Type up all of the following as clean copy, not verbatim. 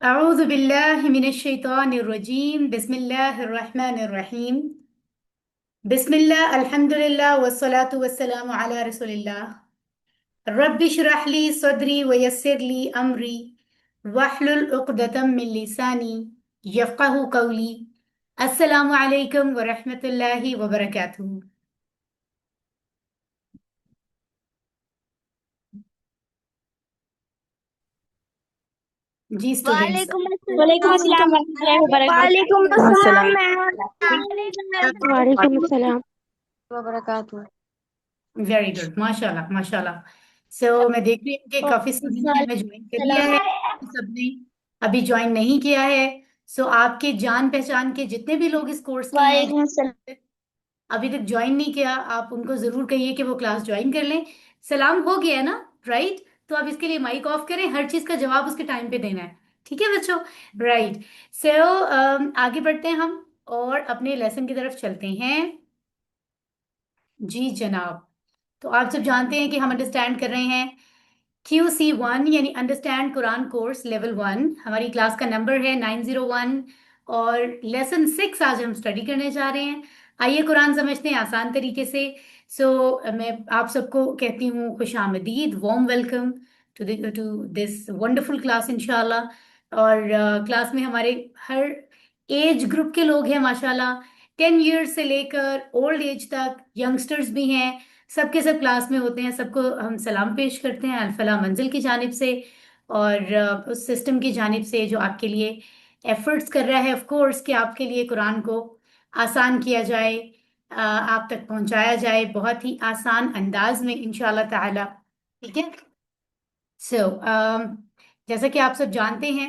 अऊज़ु बिल्लाहि मिनश शैतानिर रजीम बिस्मिल्लाहिर रहमानिर रहीम बिस्मिल्लाह अल्हम्दुलिल्लाह वस्सलातु वस्सलामु अला रसूलिल्लाह रब्बि इश्रह ली सदरी व यस्सिर ली अमरी वहलुल उक़दतम मिन लिसानी यफ़क़हू क़ौली। अस्सलामु अलैकुम व रहमतुल्लाहि व बरकातुहू। जी स्टूडेंट्स। वालेकुम वालेकुम अस्सलाम। अस्सलाम वरहमतुल्लाहि वालेकुम वबरकातुहू। अस्सलाम अस्सलाम मैम। वालेकुम अस्सलाम। वबरकातुहू। वेरी गुड, माशाल्लाह माशाल्लाह। मैं देख रही हूँ कि काफी स्टूडेंट्स ने हमें ज्वाइन कर लिया है, सबने अभी ज्वाइन नहीं किया है। आपके जान पहचान के जितने भी लोग इस कोर्स के हैं, वालेकुम अस्सलाम। अभी तक ज्वाइन नहीं किया, आप उनको जरूर कहिए कि वो क्लास ज्वाइन कर लें। सलाम हो गया है ना? राइट। तो आप इसके लिए माइक ऑफ करें, हर चीज का जवाब उसके टाइम पे देना है। ठीक है बच्चों? राइट। आगे बढ़ते हैं हम और अपने लेसन की तरफ चलते हैं। जी जनाब। तो आप सब जानते हैं कि हम अंडरस्टैंड कर रहे हैं QC1 यानी अंडरस्टैंड कुरान कोर्स लेवल 1। हमारी क्लास का नंबर है 901 और लेसन 6 आज हम स्टडी करने जा रहे हैं। आइए कुरान समझते हैं आसान तरीके से। मैं आप सबको कहती हूँ खुश आमदीद, warm welcome to this wonderful class इंशाल्लाह। और क्लास में हमारे हर एज ग्रुप के लोग हैं माशाल्लाह। 10 ईयर्स से लेकर ओल्ड एज तक यंगस्टर्स भी हैं। सबके सब क्लास में होते हैं, सबको हम सलाम पेश करते हैं अल्फला मंजिल की जानिब से और उस सिस्टम की जानिब से जो आपके लिए एफर्ट्स कर रहा है ऑफ कोर्स कि आपके लिए कुरान को आसान किया जाए, आप तक पहुंचाया जाए बहुत ही आसान अंदाज में इंशाल्लाह ताला। ठीक है। सो जैसा कि आप सब जानते हैं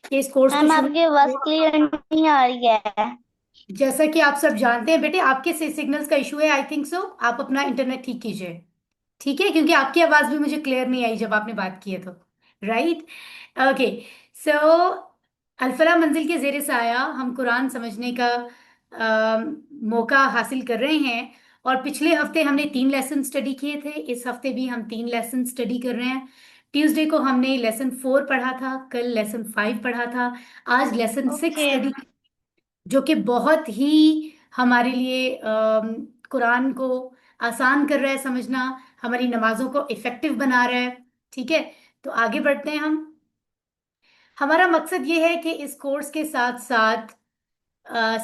कि इस कोर्स को मैम शुरू, आपकी आवाज क्लियर नहीं आ रही है। जैसा कि आप सब जानते हैं बेटे, आपके से सिग्नल्स का इशू है आई थिंक सो। आप अपना इंटरनेट ठीक कीजिए। ठीक है, क्योंकि आपकी आवाज भी मुझे क्लियर नहीं आई जब आपने बात की है तो। राइट। ओके। सो अल्फला मंजिल के जेर साया हम कुरान समझने का मौका हासिल कर रहे हैं। और पिछले हफ्ते हमने 3 लेसन स्टडी किए थे, इस हफ्ते भी हम 3 लेसन स्टडी कर रहे हैं। ट्यूसडे को हमने लेसन 4 पढ़ा था, कल लेसन 5 पढ़ा था, आज लेसन 6 ओके। स्टडी, जो कि बहुत ही हमारे लिए कुरान को आसान कर रहा है समझना, हमारी नमाजों को इफेक्टिव बना रहा है। ठीक है। तो आगे बढ़ते हैं हम। हमारा मकसद ये है कि इस कोर्स के साथ साथ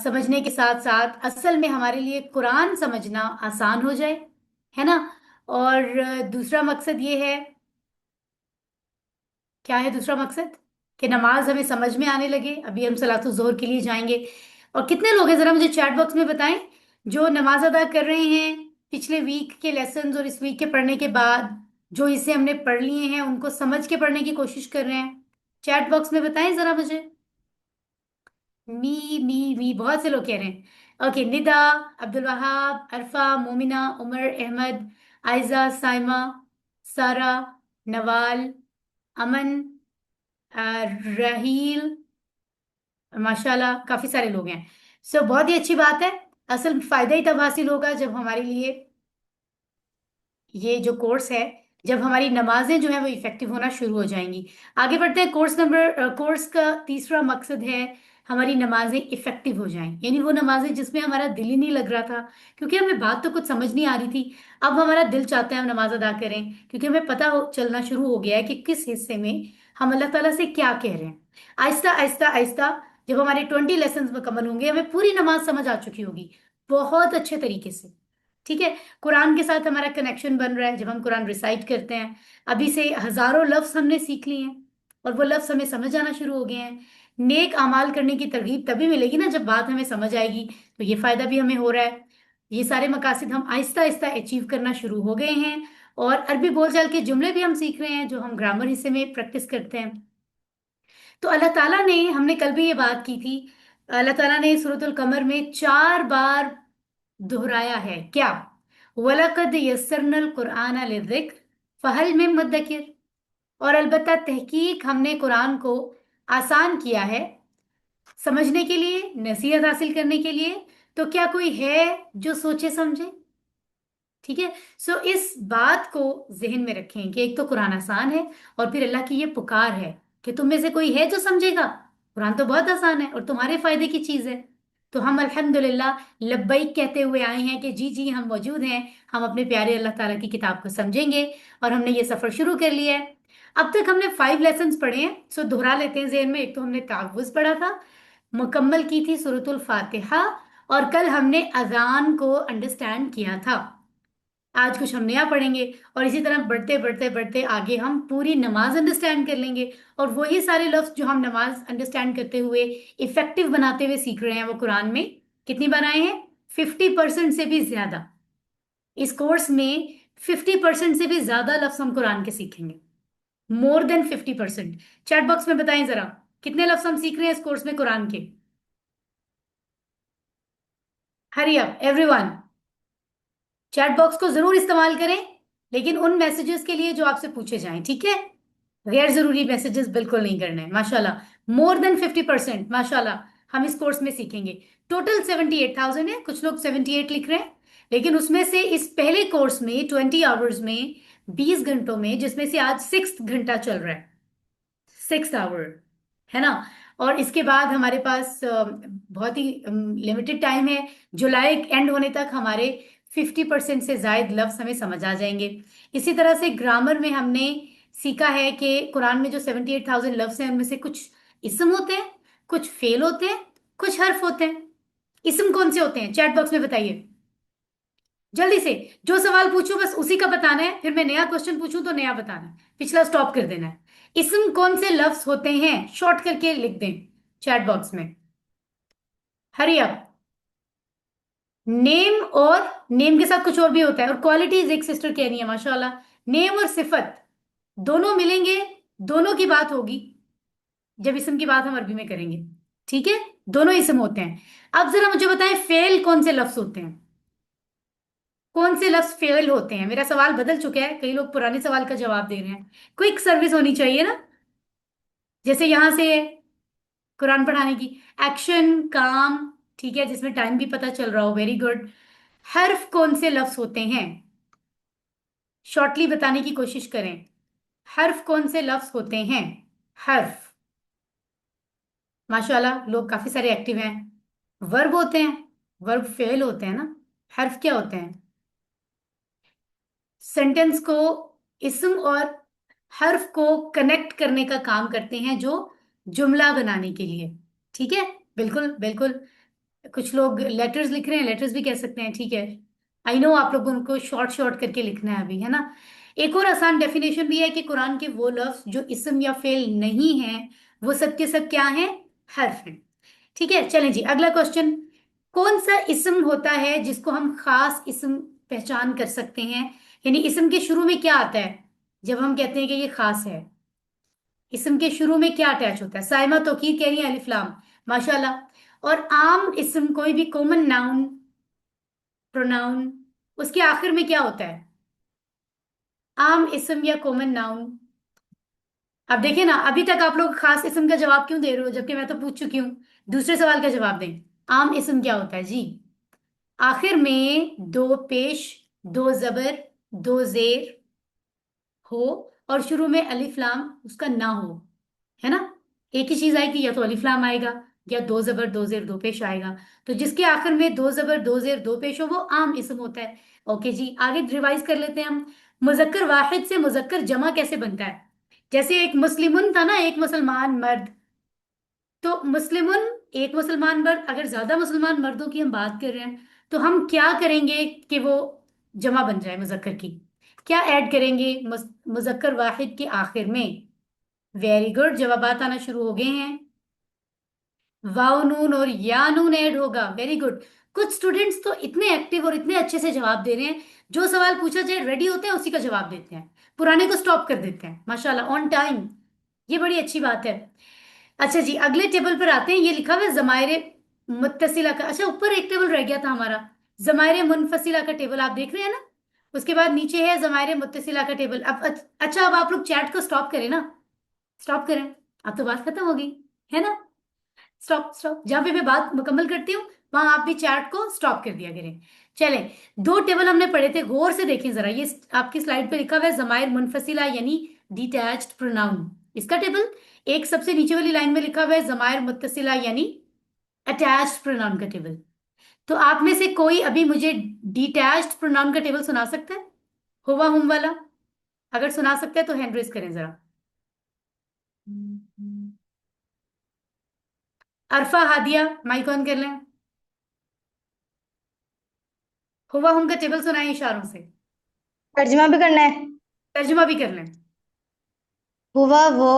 समझने के साथ साथ असल में हमारे लिए कुरान समझना आसान हो जाए, है ना? और दूसरा मकसद ये है, क्या है दूसरा मकसद? कि नमाज हमें समझ में आने लगे। अभी हम सलातुल जोहर के लिए जाएंगे। और कितने लोग हैं जरा मुझे चैट बॉक्स में बताएं जो नमाज अदा कर रहे हैं पिछले वीक के लेसन्स और इस वीक के पढ़ने के बाद, जो इसे हमने पढ़ लिए हैं उनको समझ के पढ़ने की कोशिश कर रहे हैं। चैट बॉक्स में बताएं जरा मुझे। मी बहुत से लोग कह रहे हैं। ओके, निदा, अब्दुल वहाब, अरफा, मोमिना, उमर, अहमद, आयजा, साइमा, सारा, नवाल, अमन, रहील, माशाल्लाह काफी सारे लोग हैं। बहुत ही अच्छी बात है। असल फायदा ही तब हासिल होगा जब हमारे लिए ये जो कोर्स है, जब हमारी नमाजें जो है वो इफेक्टिव होना शुरू हो जाएंगी। आगे बढ़ते हैं। कोर्स का तीसरा मकसद है हमारी नमाजें इफेक्टिव हो जाएं, यानी वो नमाजें जिसमें हमारा दिल ही नहीं लग रहा था, क्योंकि हमें बात तो कुछ समझ नहीं आ रही थी, अब हमारा दिल चाहता है हम नमाज अदा करें, क्योंकि हमें चलना शुरू हो गया है कि किस हिस्से में हम अल्लाह ताला से क्या कह रहे हैं। आहिस्ता आहिस्ता आहिस्ता जब हमारे 20 लेसन मुकम्मल होंगे, हमें पूरी नमाज समझ आ चुकी होगी बहुत अच्छे तरीके से। ठीक है। कुरान के साथ हमारा कनेक्शन बन रहा है जब हम कुरान रिसाइट करते हैं। अभी से हजारों लफ्ज हमने सीख लिए हैं और वो लफ्ज हमें समझ आना शुरू हो गए हैं। नेक अमाल करने की तरगीब तभी मिलेगी ना जब बात हमें समझ आएगी, तो ये फायदा भी हमें हो रहा है। ये सारे मकासद हम आहिस्ता आहिस्ता अचीव करना शुरू हो गए हैं। और अरबी बोलचाल के जुमले भी हम सीख रहे हैं जो हम ग्रामर हिस्से में प्रैक्टिस करते हैं। तो अल्लाह ताला ने, हमने कल भी ये बात की थी, अल्लाह ताला ने सूरतुल कमर में 4 बार दोहराया है क्या? वलकद यस्सरनल कुरान लिज़िक्र फहल मिन मुद्दकिर। और अलबत्ता तहकीक हमने कुरान को आसान किया है समझने के लिए, नसीहत हासिल करने के लिए, तो क्या कोई है जो सोचे समझे? ठीक है। इस बात को जहन में रखें कि एक तो कुरान आसान है और फिर अल्लाह की ये पुकार है कि तुम में से कोई है जो समझेगा? कुरान तो बहुत आसान है और तुम्हारे फायदे की चीज है। तो हम अल्हम्दुलिल्लाह लब्बैक कहते हुए आए हैं कि जी जी हम मौजूद हैं, हम अपने प्यारे अल्लाह ताला की किताब को समझेंगे। और हमने ये सफर शुरू कर लिया है। अब तक हमने 5 लेसन्स पढ़े हैं, सो दोहरा लेते हैं ज़हन में। एक तो हमने तावुज़ पढ़ा था, मुकम्मल की थी सूरतुल फातिहा, और कल हमने अजान को अंडरस्टैंड किया था। आज कुछ हम नया पढ़ेंगे, और इसी तरह बढ़ते बढ़ते बढ़ते आगे हम पूरी नमाज अंडरस्टैंड कर लेंगे। और वही सारे लफ्ज जो हम नमाज अंडरस्टैंड करते हुए इफेक्टिव बनाते हुए सीख रहे हैं, वो कुरान में कितनी बनाए हैं? 50% से भी ज्यादा। इस कोर्स में 50% से भी ज्यादा लफ्ज हम कुरान के सीखेंगे। More than 50%। चैट बॉक्स में बताएं जरा, कितने लफ्ज हम सीख रहे हैं इस कोर्स में कुरान के? Hurry up everyone, chat box को जरूर इस्तेमाल करें, लेकिन उन मैसेजेस के लिए जो आपसे पूछे जाएं, ठीक है? गैर जरूरी मैसेजेस बिल्कुल नहीं करने हैं। माशाल्लाह मोर देन 50% माशाल्लाह हम इस कोर्स में सीखेंगे। टोटल 78,000 है, कुछ लोग 78 लिख रहे हैं, लेकिन उसमें से इस पहले कोर्स में 20 आवर्स में, 20 घंटों में, जिसमें से आज 6th घंटा चल रहा है, 6th आवर, है ना? और इसके बाद हमारे पास बहुत ही लिमिटेड टाइम है। जुलाई एंड होने तक हमारे 50% से जायद लफ्ज हमें समझ आ जाएंगे। इसी तरह से ग्रामर में हमने सीखा है कि कुरान में जो 78,000 लफ्ज हैं, उनमें से कुछ इस्म होते हैं, कुछ फेल होते हैं, कुछ हर्फ होते हैं। इस्म कौन से होते हैं? चैट बॉक्स में बताइए जल्दी से। जो सवाल पूछूं बस उसी का बताना है, फिर मैं नया क्वेश्चन पूछूं तो नया बताना है, पिछला स्टॉप कर देना है। इसम कौन से लफ्ज होते हैं? शॉर्ट करके लिख दें चैट बॉक्स में। Hurry up. नेम, और नेम के साथ कुछ और भी होता है, और क्वालिटीज एक सिस्टर कह रही है माशाल्लाह। नेम और सिफत दोनों मिलेंगे, दोनों की बात होगी जब इसम की बात हम अरबी में करेंगे, ठीक है? दोनों इसम होते हैं। अब जरा मुझे बताएं फेल कौन से लफ्ज होते हैं? कौन से लफ्ज फेल होते हैं? मेरा सवाल बदल चुका है, कई लोग पुराने सवाल का जवाब दे रहे हैं। क्विक सर्विस होनी चाहिए ना, जैसे यहां से कुरान पढ़ाने की। एक्शन, काम, ठीक है, जिसमें टाइम भी पता चल रहा हो, वेरी गुड। हर्फ कौन से लफ्ज होते हैं? शॉर्टली बताने की कोशिश करें। हर्फ कौन से लफ्ज होते हैं? हर्फ, माशाल्लाह लोग काफी सारे एक्टिव हैं। वर्ब होते हैं, वर्ब फेल होते हैं ना। हर्फ क्या होते हैं? सेंटेंस को, इस्म और हर्फ को कनेक्ट करने का काम करते हैं, जो जुमला बनाने के लिए, ठीक है? बिल्कुल बिल्कुल। कुछ लोग लेटर्स लिख रहे हैं, लेटर्स भी कह सकते हैं, ठीक है। आई नो आप लोगों को शॉर्ट शॉर्ट करके लिखना है अभी, है ना? एक और आसान डेफिनेशन भी है कि कुरान के वो लफ्ज जो इस्म या फेल नहीं है, वो सब के सब क्या है? हर्फ है। ठीक है, चलें जी अगला क्वेश्चन। कौन सा इस्म होता है जिसको हम खास इस्म पहचान कर सकते हैं? यानी इस्म के शुरू में क्या आता है जब हम कहते हैं कि ये खास है? इस्म के शुरू में क्या अटैच होता है? साइमा तौकीर कह रही है, अलिफ लाम, माशाल्लाह। और आम इस्म, कोई भी कॉमन नाउन, प्रोनाउन, उसके आखिर में क्या होता है? आम इस्म या कॉमन नाउन। अब देखिए ना, अभी तक आप लोग खास इस्म का जवाब क्यों दे रहे हो, जबकि मैं तो पूछ चुकी हूँ। दूसरे सवाल का जवाब दें। आम इस्म क्या होता है जी? आखिर में दो पेश, दो जबर, दो जेर हो, और शुरू में अलिफ लाम उसका ना हो, है ना? एक ही चीज आएगी, या तो अलिफ लाम आएगा, या दो जबर दो जेर दो पेश आएगा। तो जिसके आखिर में दो जबर दो जेर दो पेश हो, वो आम इस्म होता है। ओके जी, आगे रिवाइज कर लेते हैं हम। मुजक्कर वाहिद से मुजक्कर जमा कैसे बनता है? जैसे एक मुस्लिमुन था ना, एक मुसलमान मर्द। तो मुस्लिमुन एक मुसलमान मर्द, अगर ज्यादा मुसलमान मर्दों की हम बात कर रहे हैं, तो हम क्या करेंगे कि वो जमा बन जाए मुजक्कर की? क्या ऐड करेंगे मुजक्कर वाहिद के आखिर में? वेरी गुड, जवाबात आना शुरू हो गए हैं। वाव नून और या नून ऐड होगा, वेरी गुड। कुछ स्टूडेंट्स तो इतने एक्टिव और इतने अच्छे से जवाब दे रहे हैं, जो सवाल पूछा जाए रेडी होते हैं, उसी का जवाब देते हैं, पुराने को स्टॉप कर देते हैं, माशाल्लाह ऑन टाइम। ये बड़ी अच्छी बात है। अच्छा जी, अगले टेबल पर आते हैं। ये लिखा हुआ है जमायरे मुत्तसिला का। अच्छा, ऊपर एक टेबल रह गया था हमारा, जमायरे मुनफसिला का टेबल, आप देख रहे हैं ना? उसके बाद नीचे है जमायरे मुत्तसिला का टेबल। अब अच्छा, अब आप लोग चैट को स्टॉप करें ना, स्टॉप करें। अब तो बात खत्म हो गई, है ना? स्टॉप स्टॉप, जहां पे मैं बात मुकम्मल करती हूँ वहां आप भी चैट को स्टॉप कर दिया करें। चले, दो टेबल हमने पढ़े थे, गौर से देखें जरा। ये आपकी स्लाइड पे लिखा हुआ है जमायर मुनफसिला, यानी डिटैच्ड प्रोनाउन। इसका टेबल। एक सबसे नीचे वाली लाइन में लिखा हुआ है जमायर मुत्तसिला यानी अटैच्ड प्रोनाउन का टेबल। तो आप में से कोई अभी मुझे डिटैच्ड प्रोनाउन का टेबल सुना सकता है, हुआ हुम वाला? अगर सुना सकता है तो हैंड रेज करें जरा। अरफा, हादिया, माइक ऑन कर लें। हुआ हुम का टेबल सुनाए इशारों से। तर्जुमा भी करना है। तर्जुमा भी कर लें। हुआ वो,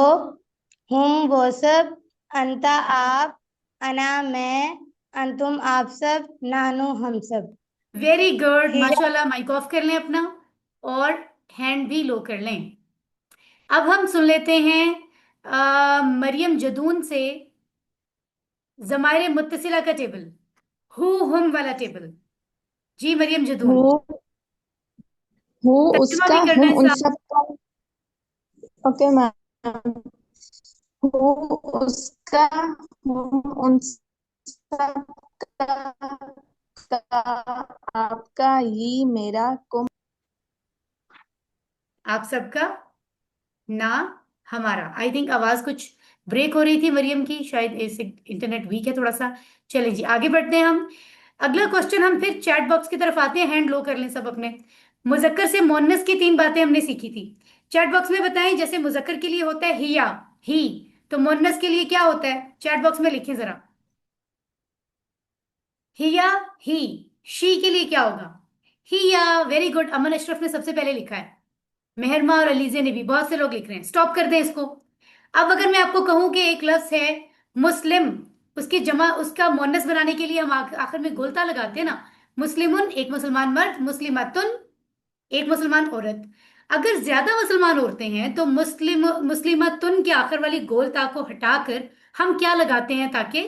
हुम वो सब, अंता आप, अना मैं, अंतुम आप सब, नानू हम सब। वेरी गुड, हिजा। माशाल्लाह। माइक ऑफ कर लें अपना, और हैंड भी लो कर लें। अब हम सुन लेते हैं मरियम जदून से जमायरे मुत्तसिला का टेबल, हु हुम वाला टेबल। जी मरियम जदून, हूँ हूँ तर्जुमा उसका भी करना हूँ है उन साहब। सब का। Okay ma'am. हूँ उसका हूँ उन सब का, आपका ये मेरा कुम। आप सबका, ना हमारा। आई थिंक आवाज कुछ ब्रेक हो रही थी मरियम की, शायद इसे इंटरनेट वीक है थोड़ा सा। चलिए जी आगे बढ़ते हैं हम। अगला क्वेश्चन, हम फिर चैट बॉक्स की तरफ आते हैं। हैंड लो कर लें सब अपने। मुजक्कर से मोन्नस की 3 बातें हमने सीखी थी। चैट बॉक्स में बताएं, जैसे मुजक्कर के लिए होता है हिया, ही, तो मोन्नस के लिए क्या होता है? चैट बॉक्स में लिखें जरा। हिया, ही। शी के लिए क्या होगा? हिया। वेरी गुड, अमन अशरफ ने सबसे पहले लिखा है। मेहरमा और अलीजे ने भी, बहुत से लोग लिख रहे हैं। स्टॉप कर दें इसको। अब अगर मैं आपको कहूं कि एक लफ्ज है मुस्लिम, उसकी जमा, उसका मुअन्नस बनाने के लिए हम आखिर में गोलता लगाते हैं ना। मुस्लिमुन एक मुसलमान मर्द, मुस्लिमतुन एक मुसलमान औरत। अगर ज्यादा मुसलमान औरतें हैं तो मुस्लिमतुन के आखिर वाली गोलता को हटाकर हम क्या लगाते हैं ताकि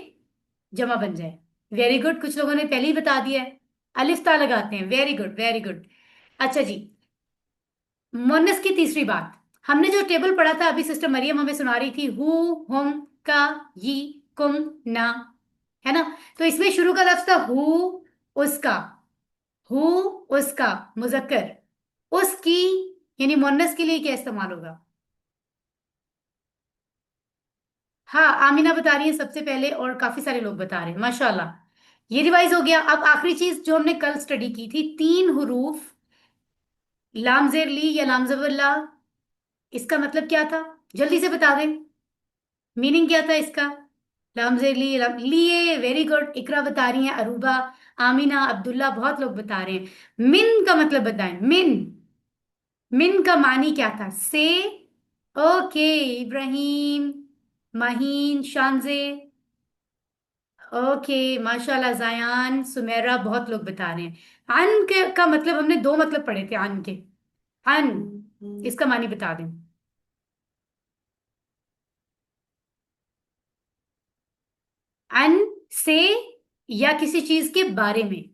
जमा बन जाए? वेरी गुड, कुछ लोगों ने पहले ही बता दिया है। अलिफ ता लगाते हैं। Very good, very good. अच्छा जी, मोनस की तीसरी बात, हमने जो टेबल पढ़ा था अभी, सिस्टर मरियम हमें सुना रही थी, हु, हुम, का, यी, कुम, ना, है ना? तो इसमें शुरू का लफ्ज था हु, उसका। हु, उसका, मुजक्कर। उसकी यानी मोनस के लिए क्या इस्तेमाल होगा? हाँ, आमिना बता रही है सबसे पहले, और काफी सारे लोग बता रहे हैं, माशाल्लाह। ये रिवाइज हो गया। अब आखिरी चीज जो हमने कल स्टडी की थी, 3 हरूफ, लाम जेर ली या लाम जबर ला, इसका मतलब क्या था? जल्दी से बता दें, मीनिंग क्या था इसका? लामजेर लिए, लिए। वेरी गुड, इकरा बता रही हैं, अरूबा, आमीना, अब्दुल्ला, बहुत लोग बता रहे हैं। मिन का मतलब बताएं। मिन, मिन का मानी क्या था? से। ओके, इब्राहिम, माहीन, शानजे। ओके, माशाल्लाह, जायान, सुमेरा, बहुत लोग बता रहे हैं। अन के का मतलब हमने 2 मतलब पढ़े थे अन के। अन, इसका मानी बता दें। अन, से, या किसी चीज के बारे में।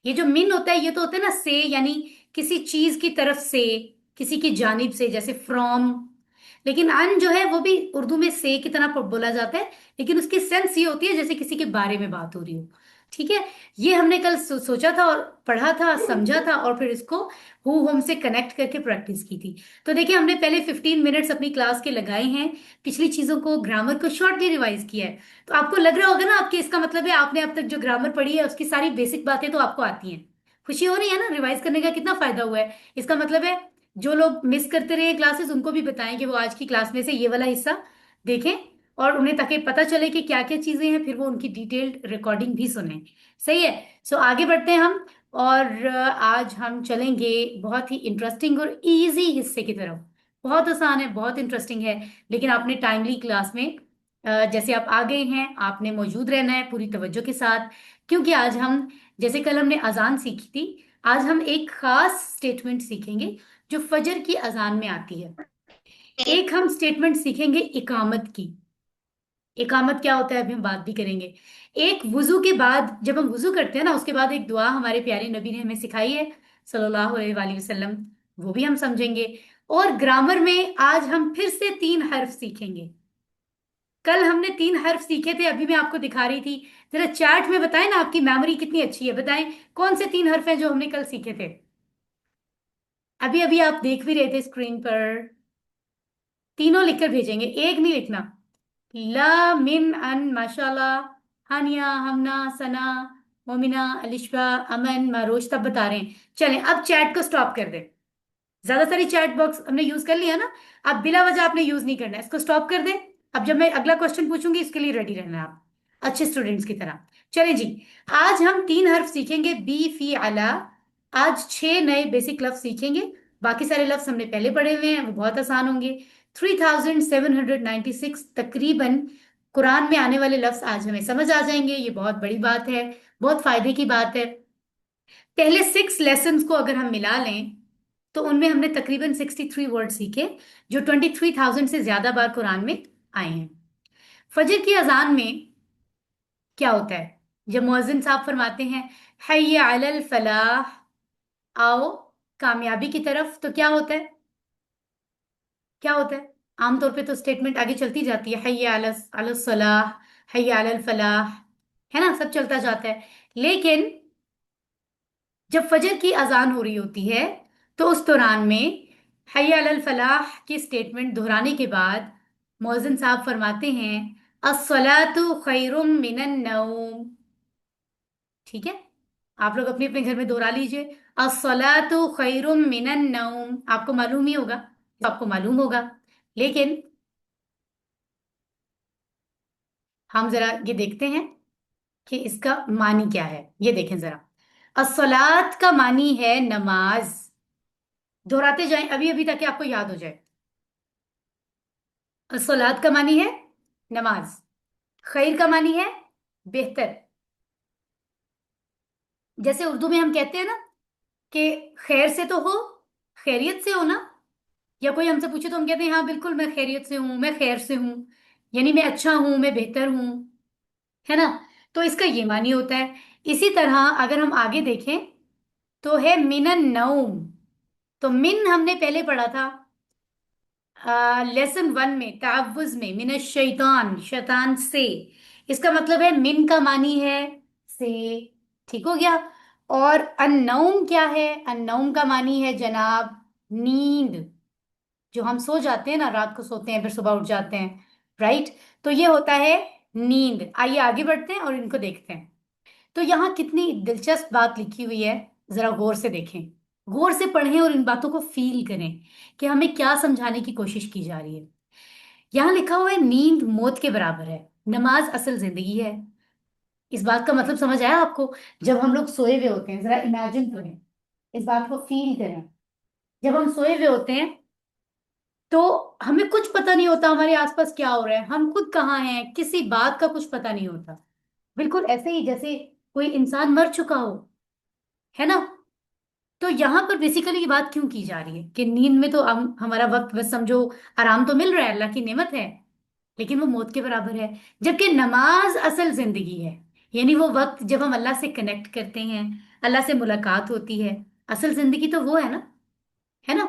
ये जो मिन होता है ये तो होता है ना से, यानी किसी चीज की तरफ से, किसी की जानिब से, जैसे फ्रॉम। लेकिन अन जो है वो भी उर्दू में से की तरह बोला जाता है, लेकिन उसकी सेंस ये होती है जैसे किसी के बारे में बात हो रही हो। ठीक है, ये हमने कल सोचा था और पढ़ा था, समझा था, और फिर इसको हु होम से कनेक्ट करके प्रैक्टिस की थी। तो देखिए, हमने पहले 15 मिनट्स अपनी क्लास के लगाए हैं, पिछली चीजों को, ग्रामर को शॉर्टली रिवाइज किया है। तो आपको लग रहा होगा ना आपके, इसका मतलब है आपने अब तक जो ग्रामर पढ़ी है उसकी सारी बेसिक बातें तो आपको आती हैं। खुशी हो रही है ना? रिवाइज करने का कितना फायदा हुआ है। इसका मतलब है जो लोग मिस करते रहे क्लासेस उनको भी बताएं कि वो आज की क्लास में से ये वाला हिस्सा देखें, और उन्हें ताकि पता चले कि क्या क्या चीजें हैं, फिर वो उनकी डिटेल्ड रिकॉर्डिंग भी सुने। सही है। सो आगे बढ़ते हैं हम, और आज हम चलेंगे बहुत ही इंटरेस्टिंग और इजी हिस्से की तरफ। बहुत आसान है, बहुत इंटरेस्टिंग है, लेकिन आपने टाइमली क्लास में जैसे आप आ गए हैं, आपने मौजूद रहना है पूरी तवज्जो के साथ, क्योंकि आज हम, जैसे कल हमने अजान सीखी थी, आज हम एक खास स्टेटमेंट सीखेंगे जो फजर की अजान में आती है। एक हम स्टेटमेंट सीखेंगे इकामत की। इकामत क्या होता है अभी हम बात भी करेंगे। एक वुजू के बाद, जब हम वुजू करते हैं ना, उसके बाद एक दुआ हमारे प्यारे नबी ने हमें सिखाई है सल्लल्लाहु अलैहि वसल्लम, वो भी हम समझेंगे। और ग्रामर में आज हम फिर से 3 हर्फ सीखेंगे। कल हमने 3 हर्फ सीखे थे, अभी मैं आपको दिखा रही थी। जरा चैट में बताएं ना, आपकी मेमोरी कितनी अच्छी है, बताएं कौन से 3 हर्फ हैं जो हमने कल सीखे थे। अभी अभी आप देख भी रहे थे स्क्रीन पर। तीनों लिखकर भेजेंगे, एक नहीं लिखना। ला मिन अन माशाल्लाह, हानिया, हमना, सना, मोमिना, अलिशबा, अमन, मारोश, तब बता रहे हैं। चलें अब चैट को स्टॉप कर दे। ज्यादा सारी चैट बॉक्स हमने यूज कर लिया ना, अब बिला वजह आपने यूज नहीं करना है, इसको स्टॉप कर दे। अब जब मैं अगला क्वेश्चन पूछूंगी इसके लिए रेडी रहना है आप, अच्छे स्टूडेंट्स की तरह। चलें जी, आज हम 3 हर्फ सीखेंगे, बी, फी, अला। आज 6 नए बेसिक लफ्ज सीखेंगे। बाकी सारे लफ्ज हमने पहले पढ़े हुए हैं, वो बहुत आसान होंगे। 3796 तकरीबन कुरान में आने वाले लफ्ज आज हमें समझ आ जाएंगे, ये बहुत बड़ी बात है, बहुत फायदे की बात है। पहले 6 लेसन को अगर हम मिला लें तो उनमें हमने तकरीबन 63 वर्ड सीखे, जो 23,000 से ज्यादा बार कुरान में आए हैं। फजर की अजान में क्या होता है? जब मुअज्जिन साहब फरमाते हैं हय्या अलल फलाह, आओ कामयाबी की तरफ, तो क्या होता है? क्या होता है? आमतौर पे तो स्टेटमेंट आगे चलती जाती है, हय्या अलल सलाह, हय्या अलल फलाह, है ना, सब चलता जाता है। लेकिन जब फजर की अजान हो रही होती है तो उस दौरान में हय्या अलल फलाह की स्टेटमेंट दोहराने के बाद मुअज्जिन साहब फरमाते हैं अस्सलातु खैरुम मिनन नौम। ठीक है, आप लोग अपने अपने घर में दोहरा लीजिए, अस्सलातु खैरुम मिनन नौम। आपको मालूम ही होगा, आपको मालूम होगा, लेकिन हम जरा ये देखते हैं कि इसका मानी क्या है। ये देखें जरा, अस्सलात का मानी है नमाज। दोहराते जाएं अभी अभी ताकि आपको याद हो जाए। सलाद का मानी है नमाज, खैर का मानी है बेहतर। जैसे उर्दू में हम कहते हैं ना कि खैर से तो हो, खैरियत से हो ना। या कोई हमसे पूछे तो हम कहते हैं हाँ बिल्कुल मैं खैरियत से हूं, मैं खैर से हूं, यानी मैं अच्छा हूं, मैं बेहतर हूं, है ना। तो इसका ये मानी होता है। इसी तरह अगर हम आगे देखें तो है मिनन नौम। तो मिन हमने पहले पढ़ा था लेसन 1 में, तावुज में, मिन शैतान, शैतान से। इसका मतलब है मिन का मानी है से। ठीक हो गया। और अन्नौम क्या है? अन्नौम का मानी है जनाब नींद। जो हम सो जाते हैं ना, रात को सोते हैं फिर सुबह उठ जाते हैं, राइट। तो ये होता है नींद। आइए आगे बढ़ते हैं और इनको देखते हैं। तो यहाँ कितनी दिलचस्प बात लिखी हुई है, जरा गौर से देखें, गौर से पढ़ें और इन बातों को फील करें कि हमें क्या समझाने की कोशिश की जा रही है। यहाँ लिखा हुआ है नींद मौत के बराबर है, नमाज असल जिंदगी है। इस बात का मतलब समझ आया आपको? जब हम लोग सोए हुए होते हैं, जरा इमेजिन करें, इस बात को फील करें। जब हम सोए हुए होते हैं तो हमें कुछ पता नहीं होता हमारे आसपास क्या हो रहा है, हम खुद कहाँ हैं, किसी बात का कुछ पता नहीं होता। बिल्कुल ऐसे ही जैसे कोई इंसान मर चुका हो, है ना। तो यहाँ पर बेसिकली ये बात क्यों की जा रही है कि नींद में तो हम हमारा वक्त बस समझो आराम तो मिल रहा है, अल्लाह की नेमत है, लेकिन वो मौत के बराबर है। जबकि नमाज असल जिंदगी है, यानी वो वक्त जब हम अल्लाह से कनेक्ट करते हैं, अल्लाह से मुलाकात होती है। असल जिंदगी तो वो है ना।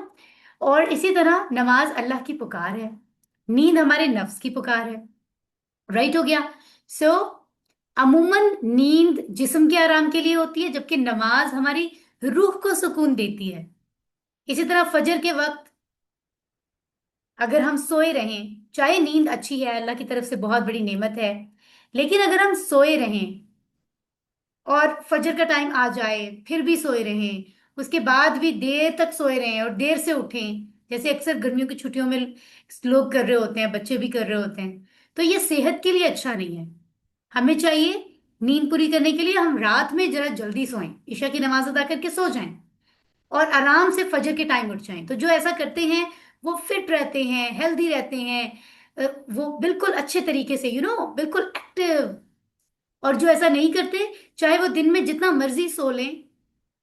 और इसी तरह नमाज अल्लाह की पुकार है, नींद हमारे नफ्स की पुकार है। राइट हो गया। सो अमूमन नींद जिस्म के आराम के लिए होती है, जबकि नमाज हमारी रूह को सुकून देती है। इसी तरह फजर के वक्त अगर हम सोए रहें, चाहे नींद अच्छी है, अल्लाह की तरफ से बहुत बड़ी नेमत है, लेकिन अगर हम सोए रहें और फजर का टाइम आ जाए फिर भी सोए रहें, उसके बाद भी देर तक सोए रहें और देर से उठें, जैसे अक्सर गर्मियों की छुट्टियों में लोग कर रहे होते हैं, बच्चे भी कर रहे होते हैं, तो ये सेहत के लिए अच्छा नहीं है। हमें चाहिए नींद पूरी करने के लिए हम रात में जरा जल्दी सोएं, ईशा की नमाज अदा करके सो जाएं और आराम से फजर के टाइम उठ जाएं। तो जो ऐसा करते हैं वो फिट रहते हैं, हेल्दी रहते हैं, वो बिल्कुल अच्छे तरीके से बिल्कुल एक्टिव। और जो ऐसा नहीं करते, चाहे वो दिन में जितना मर्जी सो लें,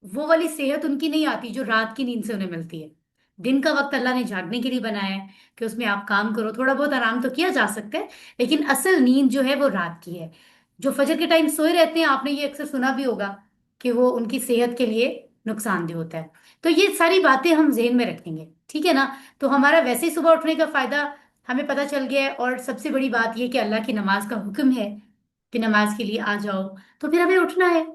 वो वाली सेहत उनकी नहीं आती जो रात की नींद से उन्हें मिलती है। दिन का वक्त अल्लाह ने जागने के लिए बनाया है कि उसमें आप काम करो, थोड़ा बहुत आराम तो किया जा सकता है, लेकिन असल नींद जो है वो रात की है। जो फजर के टाइम सोए रहते हैं, आपने ये अक्सर सुना भी होगा कि वो उनकी सेहत के लिए नुकसानदेह होता है। तो ये सारी बातें हम जहन में रखेंगे, ठीक है ना। तो हमारा वैसे ही सुबह उठने का फायदा हमें पता चल गया है, और सबसे बड़ी बात ये कि अल्लाह की नमाज का हुक्म है कि नमाज के लिए आ जाओ, तो फिर हमें उठना है।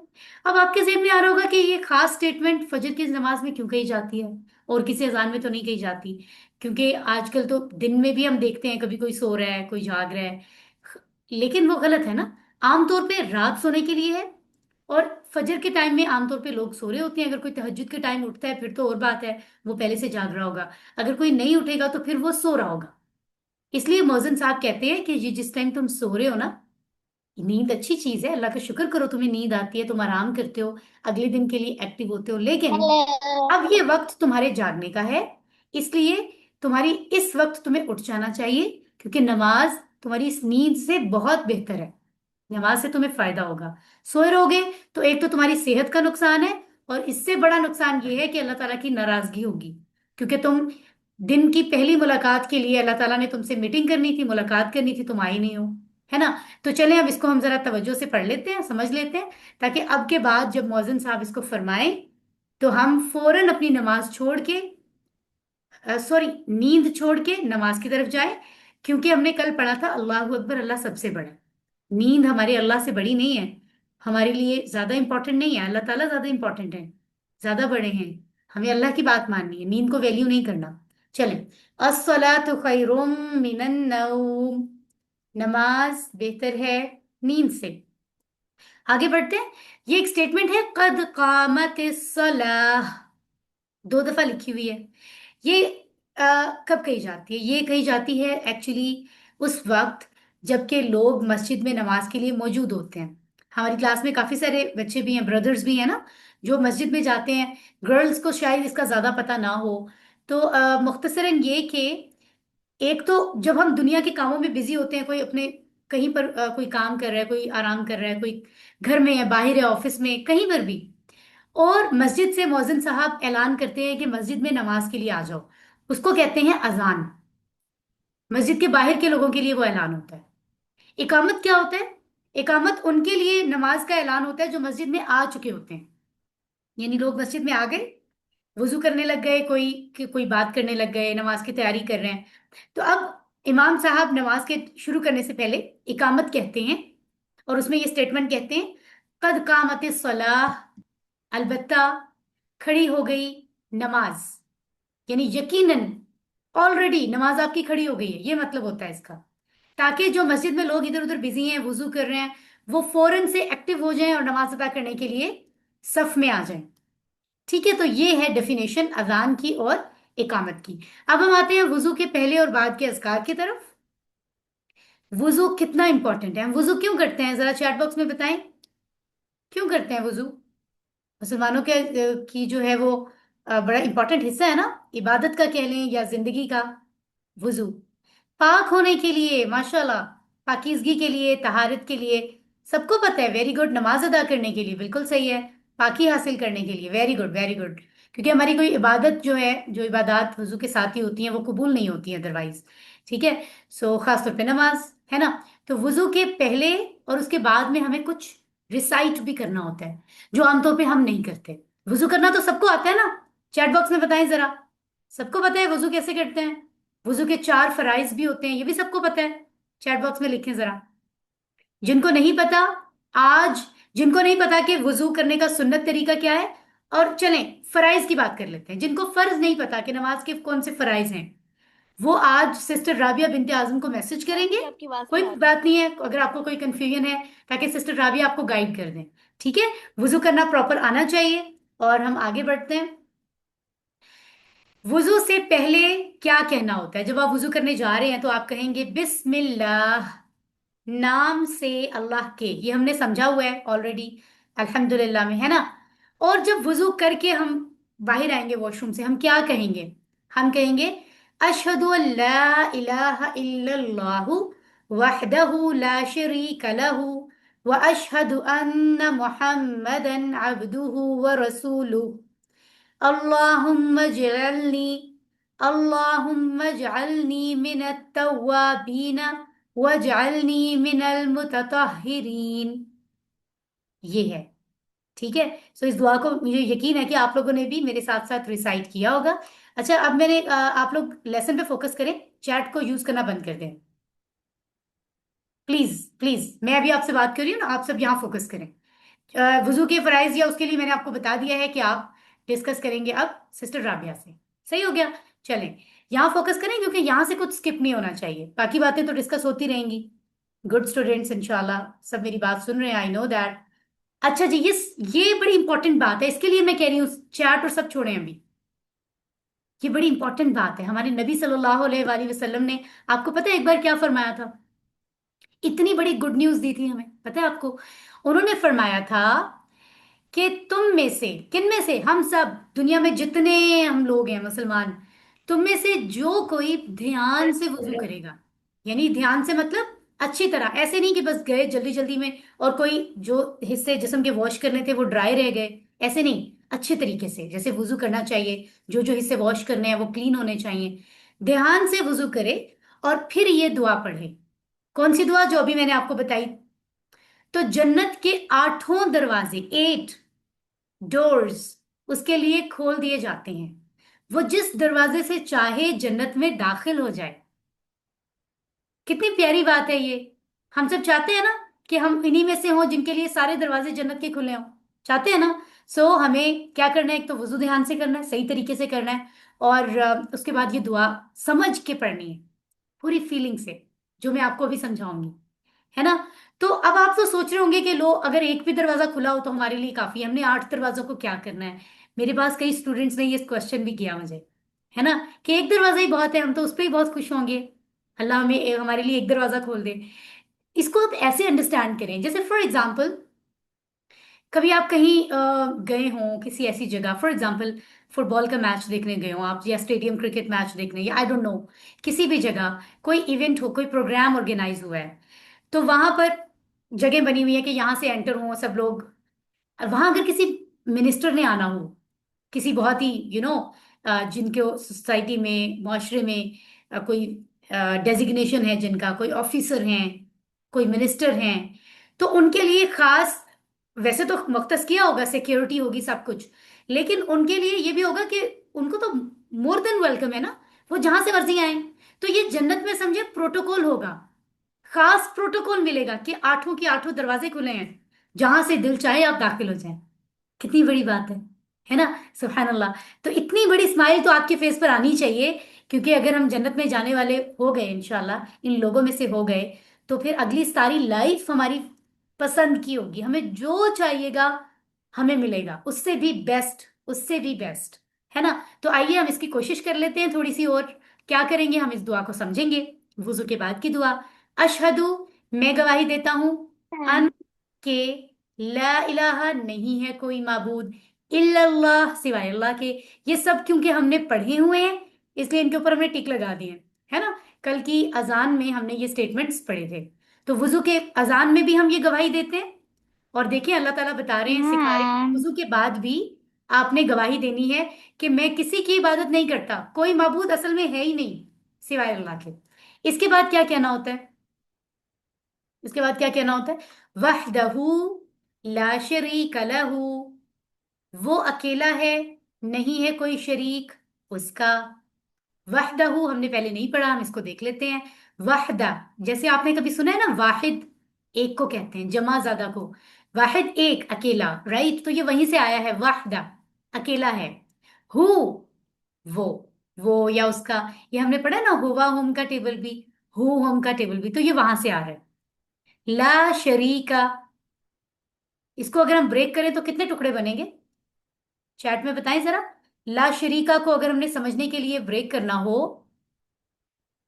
अब आपके जहन में आ रहा होगा कि ये खास स्टेटमेंट फजर की नमाज में क्यों कही जाती है और किसी अजान में तो नहीं कही जाती। क्योंकि आजकल तो दिन में भी हम देखते हैं कभी कोई सो रहा है कोई जाग रहा है, लेकिन वो गलत है ना। आमतौर पे रात सोने के लिए है, और फजर के टाइम में आमतौर पे लोग सो रहे होते हैं। अगर कोई तहज्जुद के टाइम उठता है फिर तो और बात है, वो पहले से जाग रहा होगा। अगर कोई नहीं उठेगा तो फिर वो सो रहा होगा। इसलिए मोहसिन साहब कहते हैं कि ये जिस टाइम तुम सो रहे हो ना, नींद अच्छी चीज है, अल्लाह का शुक्र करो तुम्हें नींद आती है, तुम आराम करते हो, अगले दिन के लिए एक्टिव होते हो। लेकिन अब ये वक्त तुम्हारे जागने का है, इसलिए तुम्हारी इस वक्त तुम्हें उठ जाना चाहिए, क्योंकि नमाज तुम्हारी इस नींद से बहुत बेहतर है। नमाज से तुम्हें फायदा होगा। सोए रहोगे तो एक तो तुम्हारी सेहत का नुकसान है, और इससे बड़ा नुकसान ये है कि अल्लाह ताला की नाराजगी होगी। क्योंकि तुम दिन की पहली मुलाकात के लिए अल्लाह ताला ने तुमसे मीटिंग करनी थी, मुलाकात करनी थी, तुम आई नहीं हो, है ना। तो चलें अब इसको हम जरा तवज्जो से पढ़ लेते हैं, समझ लेते हैं, ताकि अब के बाद जब मौज़िन साहब इसको फरमाएं तो हम फौरन अपनी नमाज छोड़ के, सॉरी, नींद छोड़ के नमाज की तरफ जाए। क्योंकि हमने कल पढ़ा था अल्लाह अकबर, अल्लाह सबसे बड़ा है। नींद हमारे अल्लाह से बड़ी नहीं है, हमारे लिए ज्यादा इंपॉर्टेंट नहीं है, अल्लाह ताला ज्यादा इंपॉर्टेंट है, ज्यादा बड़े हैं। हमें अल्लाह की बात माननी है, नींद को वैल्यू नहीं करना। चलें, अस्सलातु खैरुम मिनन नौम, नमाज बेहतर है नींद से। आगे बढ़ते हैं। ये एक स्टेटमेंट है, कद कामत सलाह, दो दफा लिखी हुई है। ये कब कही जाती है? ये कही जाती है एक्चुअली उस वक्त जबकि लोग मस्जिद में नमाज के लिए मौजूद होते हैं। हमारी क्लास में काफी सारे बच्चे भी हैं, ब्रदर्स भी हैं ना, जो मस्जिद में जाते हैं। गर्ल्स को शायद इसका ज्यादा पता ना हो। तो मुख्तसरन ये कि एक तो जब हम दुनिया के कामों में बिजी होते हैं, कोई अपने कहीं पर कोई काम कर रहा है, कोई आराम कर रहा है, कोई घर में है, बाहर है, ऑफिस में, कहीं पर भी, और मस्जिद से मौजिन साहब ऐलान करते हैं कि मस्जिद में नमाज के लिए आ जाओ, उसको कहते हैं अजान। मस्जिद के बाहर के लोगों के लिए वो ऐलान होता है। इकामत क्या होता है? इकामत उनके लिए नमाज का ऐलान होता है जो मस्जिद में आ चुके होते हैं। यानी लोग मस्जिद में आ गए, वजू करने लग गए, कोई बात करने लग गए, नमाज की तैयारी कर रहे हैं। तो अब इमाम साहब नमाज के शुरू करने से पहले इकामत कहते हैं, और उसमें ये स्टेटमेंट कहते हैं, कद कामत सलाह, अलबत्ता खड़ी हो गई नमाज। यानी यकीनन ऑलरेडी नमाज आपकी खड़ी हो गई है, ये मतलब होता है इसका। ताकि जो मस्जिद में लोग इधर उधर बिजी हैं, वुजू कर रहे हैं, वो फौरन से एक्टिव हो जाएं और नमाज अदा करने के लिए सफ में आ जाएं। ठीक है, तो ये है डेफिनेशन अजान की और इकामत की। अब हम आते हैं वुजू के पहले और बाद के अज़कार की तरफ। वुजू कितना इंपॉर्टेंट है, हम वुजू क्यों करते हैं, जरा चैट बॉक्स में बताएं, क्यों करते हैं वुजू? मुसलमानों के की जो है वो बड़ा इंपॉर्टेंट हिस्सा है ना, इबादत का कह लें या जिंदगी का। वुजू पाक होने के लिए, माशाल्लाह, पाकीज़गी के लिए, तहारत के लिए, सबको पता है। Very good. नमाज अदा करने के लिए, बिल्कुल सही है। पाकी हासिल करने के लिए, वेरी गुड वेरी गुड। क्योंकि हमारी कोई इबादत जो है, जो इबादत वुजू के साथ ही होती हैं, वो कबूल नहीं होती हैं अदरवाइज। ठीक है, सो खास तौर पे नमाज, है ना। तो वुजू के पहले और उसके बाद में हमें कुछ रिसाइट भी करना होता है, जो आमतौर पे हम नहीं करते। वुजू करना तो सबको आता है ना, चैट बॉक्स में बताएं जरा, सबको पता है वुजू कैसे करते हैं? वुजू के चार फराइज भी होते हैं, ये भी सबको पता है? चैट बॉक्स में लिखें जरा, जिनको नहीं पता आज, जिनको नहीं पता कि वुजू करने का सुन्नत तरीका क्या है। और चलें फराइज की बात कर लेते हैं, जिनको फर्ज नहीं पता कि नमाज के कौन से फराइज हैं, वो आज सिस्टर राबिया बिनते आजम को मैसेज करेंगे। आपकी आवाज कोई नहीं आ रही। बात नहीं है अगर आपको कोई कंफ्यूजन है, ताकि सिस्टर राबिया आपको गाइड कर दें। ठीक है, वुजू करना प्रॉपर आना चाहिए। और हम आगे बढ़ते हैं। वुजू से पहले क्या कहना होता है? जब आप वुजू करने जा रहे हैं तो आप कहेंगे बिस्मिल्लाह, नाम से अल्लाह के, ये हमने समझा हुआ है ऑलरेडी अल्हम्दुलिल्लाह में, है ना। और जब वुजू करके हम बाहर आएंगे वॉशरूम से, हम क्या कहेंगे? हम कहेंगे अशहदु अल्ला इलाहा इल्लल्लाहु वहदहु ला शरीक लहु व अशहदु अन्न मुहम्मदन अब्दुहु व रसूलुहु अल्लाहुम्मा जअलनी अल्लाहुम्मा जअलनी मिनत तव्वाबीन वजअलनी मिनल मुततहिरीन। ये है। ठीक है, सो इस दुआ को मुझे यकीन है कि आप लोगों ने भी मेरे साथ साथ रिसाइट किया होगा। अच्छा, अब मैंने आप लोग लेसन पे फोकस करें, चैट को यूज करना बंद कर दें प्लीज प्लीज। मैं अभी आपसे बात कर रही हूँ ना, आप सब यहाँ फोकस करें। वुजू के फराइज या उसके लिए मैंने आपको बता दिया है कि आप डिस्कस करेंगे अब सिस्टर राबिया से। सही हो गया। चलें, यहाँ फोकस करें क्योंकि यहाँ से कुछ स्किप नहीं होना चाहिए, बाकी बातें तो डिस्कस होती रहेंगी। गुड स्टूडेंट्स इंशाल्लाह सब मेरी बात सुन रहे हैं, आई नो दैट। अच्छा जी, ये बड़ी इंपॉर्टेंट बात है, इसके लिए मैं कह रही हूँ चैट और सब छोड़ें अभी। ये बड़ी इंपॉर्टेंट बात है, हमारे नबी सल्लल्लाहु अलैहि वसल्लम ने, आपको पता है एक बार क्या फरमाया था? इतनी बड़ी गुड न्यूज दी थी हमें, पता है आपको? उन्होंने फरमाया था कि तुम में से, किन में से? हम सब, दुनिया में जितने हम लोग हैं मुसलमान, तुम में से जो कोई ध्यान से वुजू करेगा, यानी ध्यान से मतलब अच्छी तरह, ऐसे नहीं कि बस गए जल्दी जल्दी में और कोई जो हिस्से जिस्म के वॉश करने थे वो ड्राई रह गए, ऐसे नहीं, अच्छे तरीके से जैसे वुजू करना चाहिए, जो जो हिस्से वॉश करने हैं वो क्लीन होने चाहिए, ध्यान से वुजू करे और फिर ये दुआ पढ़े। कौन सी दुआ? जो अभी मैंने आपको बताई। तो जन्नत के आठों दरवाजे, 8 डोर्स, उसके लिए खोल दिए जाते हैं। वो जिस दरवाजे से चाहे जन्नत में दाखिल हो जाए। कितनी प्यारी बात है ये। हम सब चाहते हैं ना कि हम इन्हीं में से हों जिनके लिए सारे दरवाजे जन्नत के खुले हों। चाहते हैं ना? सो हमें क्या करना है? एक तो वुजू ध्यान से करना है, सही तरीके से करना है, और उसके बाद ये दुआ समझ के पढ़नी है, पूरी फीलिंग से, जो मैं आपको अभी समझाऊंगी, है ना? तो अब आप तो सोच रहे होंगे कि लो, अगर एक भी दरवाजा खुला हो तो हमारे लिए काफी है, हमने 8 दरवाजों को क्या करना है? मेरे पास कई स्टूडेंट्स ने ये क्वेश्चन भी किया मुझे, है ना, कि एक दरवाजा ही बहुत है, हम तो उस पर ही बहुत खुश होंगे, अल्लाह हमें हमारे लिए एक दरवाजा खोल दे। इसको आप ऐसे अंडरस्टैंड करें, जैसे फॉर एग्जाम्पल, कभी आप कहीं गए हों किसी ऐसी जगह, फॉर एग्जाम्पल फुटबॉल का मैच देखने गए हो आप, या स्टेडियम क्रिकेट मैच देखने, या आई डोंट नो, किसी भी जगह कोई इवेंट हो, कोई प्रोग्राम ऑर्गेनाइज हुआ है, तो वहां पर जगह बनी हुई है कि यहाँ से एंटर हो सब लोग। वहां अगर किसी मिनिस्टर ने आना हो, किसी बहुत ही जिनके सोसाइटी में, मुआशरे में कोई डेजिग्नेशन है, जिनका कोई ऑफिसर हैं, कोई मिनिस्टर हैं, तो उनके लिए खास, वैसे तो मुख्तस किया होगा, सिक्योरिटी होगी सब कुछ, लेकिन उनके लिए ये भी होगा कि उनको तो मोर देन वेलकम है ना, वो जहां से मर्जी आए। तो ये जन्नत में समझे प्रोटोकॉल होगा, खास प्रोटोकॉल मिलेगा कि आठों के आठों दरवाजे खुले हैं, जहां से दिल चाहे आप दाखिल हो जाएं। कितनी बड़ी बात है ना? सुभान अल्लाह। तो इतनी बड़ी स्माइल तो आपके फेस पर आनी चाहिए, क्योंकि अगर हम जन्नत में जाने वाले हो गए, इंशाल्लाह इन लोगों में से हो गए, तो फिर अगली सारी लाइफ हमारी पसंद की होगी, हमें जो चाहिएगा हमें मिलेगा, उससे भी बेस्ट, उससे भी बेस्ट, है ना? तो आइए हम इसकी कोशिश कर लेते हैं थोड़ी सी और। क्या करेंगे? हम इस दुआ को समझेंगे, वुजू के बाद की दुआ। अशहदु, मैं गवाही देता हूं, अन के, ला इलाहा, नहीं है कोई माबूद, इल्लल्लाह, सिवाय अल्लाह के। ये सब क्योंकि हमने पढ़े हुए हैं, इसलिए इनके ऊपर हमने टिक लगा दिए, है ना? कल की अजान में हमने ये स्टेटमेंट्स पढ़े थे, तो वुजू के अजान में भी हम ये गवाही देते हैं। और देखिए अल्लाह ताला बता रहे हैं, सिखा रहे हैं, वुजू के बाद भी आपने गवाही देनी है कि मैं किसी की इबादत नहीं करता, कोई माबूद असल में है ही नहीं सिवाय अल्लाह के। इसके बाद क्या कहना होता है? इसके बाद क्या कहना होता है? वहदहू ला शरीक लहू, वो अकेला है, नहीं है कोई शरीक उसका। वहदहू हमने पहले नहीं पढ़ा, हम इसको देख लेते हैं। वहदा, जैसे आपने कभी सुना है ना, वाहिद एक को कहते हैं, जमा ज्यादा को, वाहिद एक, अकेला, राइट? तो ये वहीं से आया है, वाहदा अकेला है। हु, वो वो या उसका, ये हमने पढ़ा ना, हुआ हुम का टेबल भी, हु हम का टेबल भी, तो ये वहां से आ रहा है। ला शरीका, इसको अगर हम ब्रेक करें तो कितने टुकड़े बनेंगे? चैट में बताएं जरा। ला शरीका को अगर हमने समझने के लिए ब्रेक करना हो,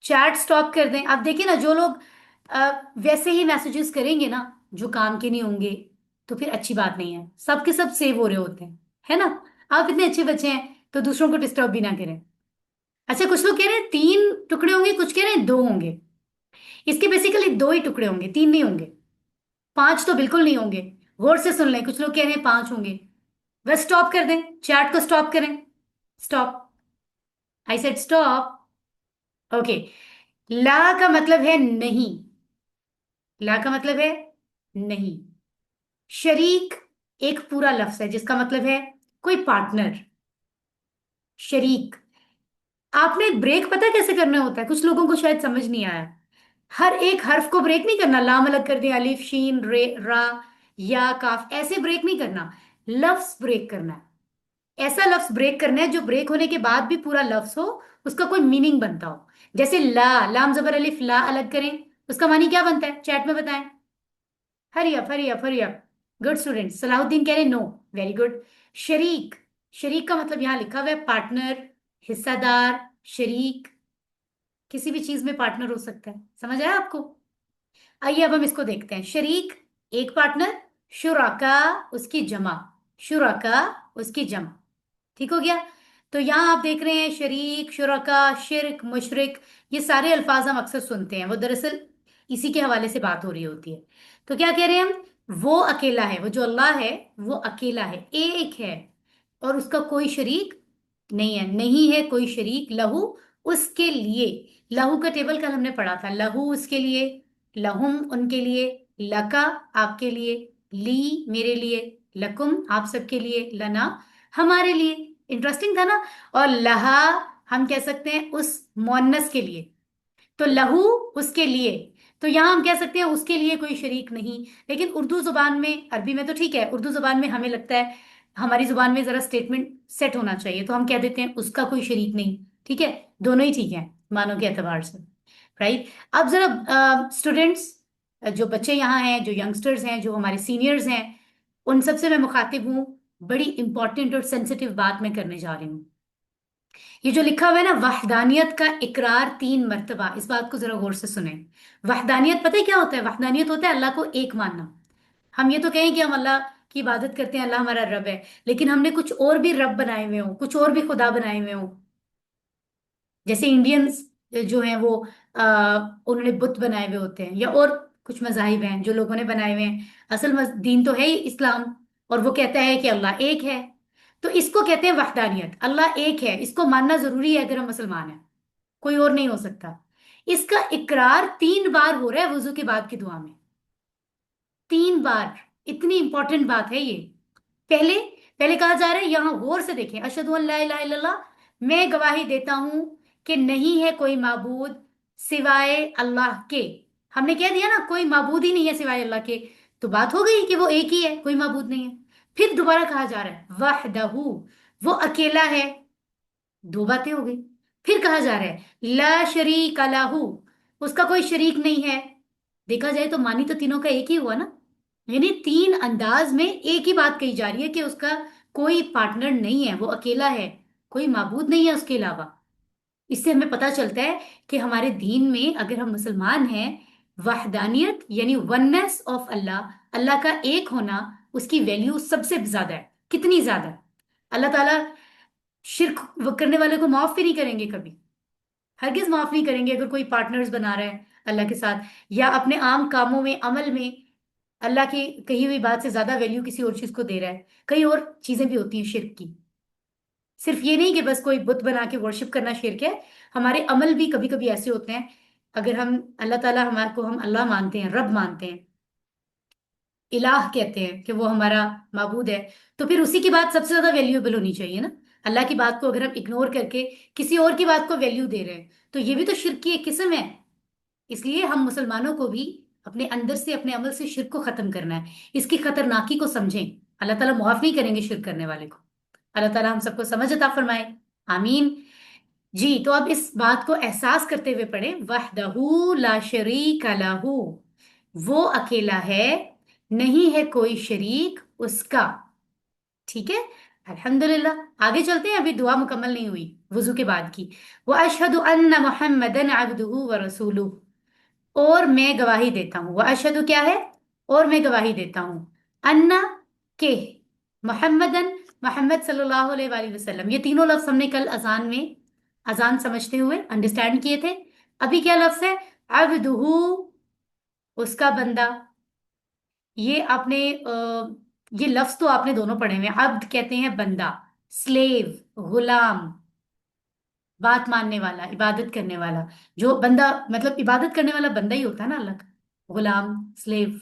चैट स्टॉप कर दें। आप देखिए ना, जो लोग वैसे ही मैसेजेस करेंगे ना, जो काम के नहीं होंगे, तो फिर अच्छी बात नहीं है, सबके सब सेव हो रहे होते हैं, है ना? आप इतने अच्छे बच्चे हैं तो दूसरों को डिस्टर्ब भी ना करें। अच्छा, कुछ लोग कह रहे हैं 3 टुकड़े होंगे, कुछ कह रहे हैं 2 होंगे। इसके बेसिकली 2 ही टुकड़े होंगे, 3 नहीं होंगे, 5 तो बिल्कुल नहीं होंगे। गौर से सुन लें, कुछ लोग कह रहे हैं 5 होंगे। बस स्टॉप कर दें, चैट को स्टॉप करें। Stop, I said stop. Okay. ला का मतलब है नहीं, ला का मतलब है नहीं। शरीक एक पूरा लफ्ज है जिसका मतलब है कोई पार्टनर, शरीक। आपने ब्रेक पता कैसे करना होता है? कुछ लोगों को शायद समझ नहीं आया। हर एक हर्फ को ब्रेक नहीं करना, लाम अलग कर दिया, अलिफ शीन रे रा, या काफ, ऐसे ब्रेक नहीं करना, लफ्ज ब्रेक करना है। ऐसा लफ्ज ब्रेक करना है जो ब्रेक होने के बाद भी पूरा लफ्ज हो, उसका कोई मीनिंग बनता हो। जैसे ला, लाम जबर अलिफ ला अलग करें, उसका मानी क्या बनता है, चैट में बताएं। Hurry up, hurry up, hurry up. Good student. Salahuddin कह रहे नो। Very good. शरीक, शरीक का मतलब यहां लिखा हुआ है पार्टनर, हिस्सादार, शरीक, किसी भी चीज में पार्टनर हो सकता है। समझ आया आपको? आइए अब हम इसको देखते हैं। शरीक एक पार्टनर, शुराका उसकी जमा, शुराका उसकी जमा। ठीक हो गया? तो यहाँ आप देख रहे हैं शरीक, शुरका, शिरक, मुशरिक, ये सारे अल्फाज हम अक्सर सुनते हैं, वो दरअसल इसी के हवाले से बात हो रही होती है। तो क्या कह रहे हैं हम? वो अकेला है, वो जो अल्लाह है वो अकेला है, एक है, और उसका कोई शरीक नहीं है, नहीं है कोई शरीक लहू उसके लिए। लहू का टेबल कल हमने पढ़ा था। लहू उसके लिए, लहुम उनके लिए, लका आपके लिए, ली मेरे लिए, लकुम आप सबके लिए, लना हमारे लिए। इंटरेस्टिंग था ना? और लहा हम कह सकते हैं उस मोन्नस के लिए, तो लहू उसके लिए। तो यहां हम कह सकते हैं उसके लिए कोई शरीक नहीं। लेकिन उर्दू जुबान में, अरबी में तो ठीक है, उर्दू जुबान में हमें लगता है हमारी जुबान में जरा स्टेटमेंट सेट होना चाहिए, तो हम कह देते हैं उसका कोई शरीक नहीं। ठीक है, दोनों ही ठीक है मानो के एतबार से। राइट। अब जरा स्टूडेंट्स, जो बच्चे यहाँ हैं, जो यंगस्टर्स हैं, जो हमारे सीनियर्स हैं, उन सबसे मैं मुखातिब हूँ। बड़ी इंपॉर्टेंट और सेंसिटिव बात मैं करने जा रही हूँ। ये जो लिखा हुआ है ना, वहदानियत का इकरार 3 मर्तबा, इस बात को जरा गौर से सुने। वहदानियत पता है क्या होता है? वहदानियत होता है अल्लाह को एक मानना। हम ये तो कहें कि हम अल्लाह की इबादत करते हैं, अल्लाह हमारा रब है, लेकिन हमने कुछ और भी रब बनाए हुए हो, कुछ और भी खुदा बनाए हुए हो। जैसे इंडियंस जो हैं वो उन्होंने बुत बनाए हुए होते हैं, या और कुछ मजाहिब हैं जो लोगों ने बनाए हुए हैं। असल दीन तो है ही इस्लाम, और वो कहता है कि अल्लाह एक है। तो इसको कहते हैं वहदानियत, अल्लाह एक है, इसको मानना जरूरी है अगर हम मुसलमान हैं, कोई और नहीं हो सकता। इसका इकरार 3 बार हो रहा है वुजू के बाद की दुआ में, 3 बार। इतनी इंपॉर्टेंट बात है ये। पहले पहले कहा जा रहा है, यहां गौर से देखें, अशहदु अन ला इलाहा इल्लल्लाह, मैं गवाही देता हूं कि नहीं है कोई माबूद सिवाय अल्लाह के। हमने कह दिया ना, कोई माबूद ही नहीं है सिवाय अल्लाह के, तो बात हो गई कि वो एक ही है, कोई माबूद नहीं है। फिर दोबारा कहा जा रहा है वहदहू, वो अकेला है, 2 बातें हो गई। फिर कहा जा रहा है ला शरीक लहू, उसका कोई शरीक नहीं है। देखा जाए तो मानी तो तीनों का एक ही हुआ ना, यानी 3 अंदाज में एक ही बात कही जा रही है कि उसका कोई पार्टनर नहीं है, वो अकेला है, कोई माबूद नहीं है उसके अलावा। इससे हमें पता चलता है कि हमारे दीन में अगर हम मुसलमान हैं, वहदानियत यानी वननेस ऑफ अल्लाह, अल्लाह का एक होना, उसकी वैल्यू सबसे ज्यादा है। कितनी ज्यादा है? अल्लाह ताला शिर्क करने वाले को माफ भी नहीं करेंगे कभी, हरगिज माफ नहीं करेंगे अगर कोई पार्टनर्स बना रहा है अल्लाह के साथ, या अपने आम कामों में, अमल में अल्लाह की कही हुई बात से ज्यादा वैल्यू किसी और चीज को दे रहा है। कई और चीजें भी होती हैं शिर्क की, सिर्फ ये नहीं कि बस कोई बुत बना के वर्शिप करना शिर्क है। हमारे अमल भी कभी कभी ऐसे होते हैं, अगर हम अल्लाह ताला हमारे को हम अल्लाह मानते हैं, रब मानते हैं, इलाह कहते हैं कि वो हमारा माबूद है, तो फिर उसी की बात सबसे ज्यादा वैल्यूएबल होनी चाहिए ना। अल्लाह की बात को अगर हम इग्नोर करके किसी और की बात को वैल्यू दे रहे हैं, तो ये भी तो शिर्क की एक किस्म है। इसलिए हम मुसलमानों को भी अपने अंदर से, अपने अमल से शिर्क को खत्म करना है, इसकी खतरनाकी को समझें। अल्लाह ताला मुआफ नहीं करेंगे शिर्क करने वाले को। अल्लाह ताला हम सबको समझ अता फरमाए। आमीन। जी, तो अब इस बात को एहसास करते हुए पढ़े, वहदहू ला शरीक लहू, वो अकेला है, नहीं है कोई शरीक उसका। ठीक है, अल्हम्दुलिल्लाह। आगे चलते हैं, अभी दुआ मुकम्मल नहीं हुई वुजू के बाद की। व अशहदु अन्न मुहम्मदन अब्दुहु व रसूलुहु, और मैं गवाही देता हूँ, वह अशहदु क्या है, और मैं गवाही देता हूँ, अन्ना के, मोहम्मदन मोहम्मद सल्लल्लाहु अलैहि वसल्लम, ये तीनों लफ्ज हमने कल अजान में, अजान समझते हुए अंडरस्टैंड किए थे। अभी क्या लफ्ज है? अब्दुहु, उसका बंदा। ये आपने ये लफ्ज तो आपने दोनों पढ़े हुए हैं। अब्द कहते हैं बंदा, स्लेव गुलाम, बात मानने वाला, इबादत करने वाला। जो बंदा मतलब इबादत करने वाला बंदा ही होता है ना अल्लाह का, गुलाम, स्लेव।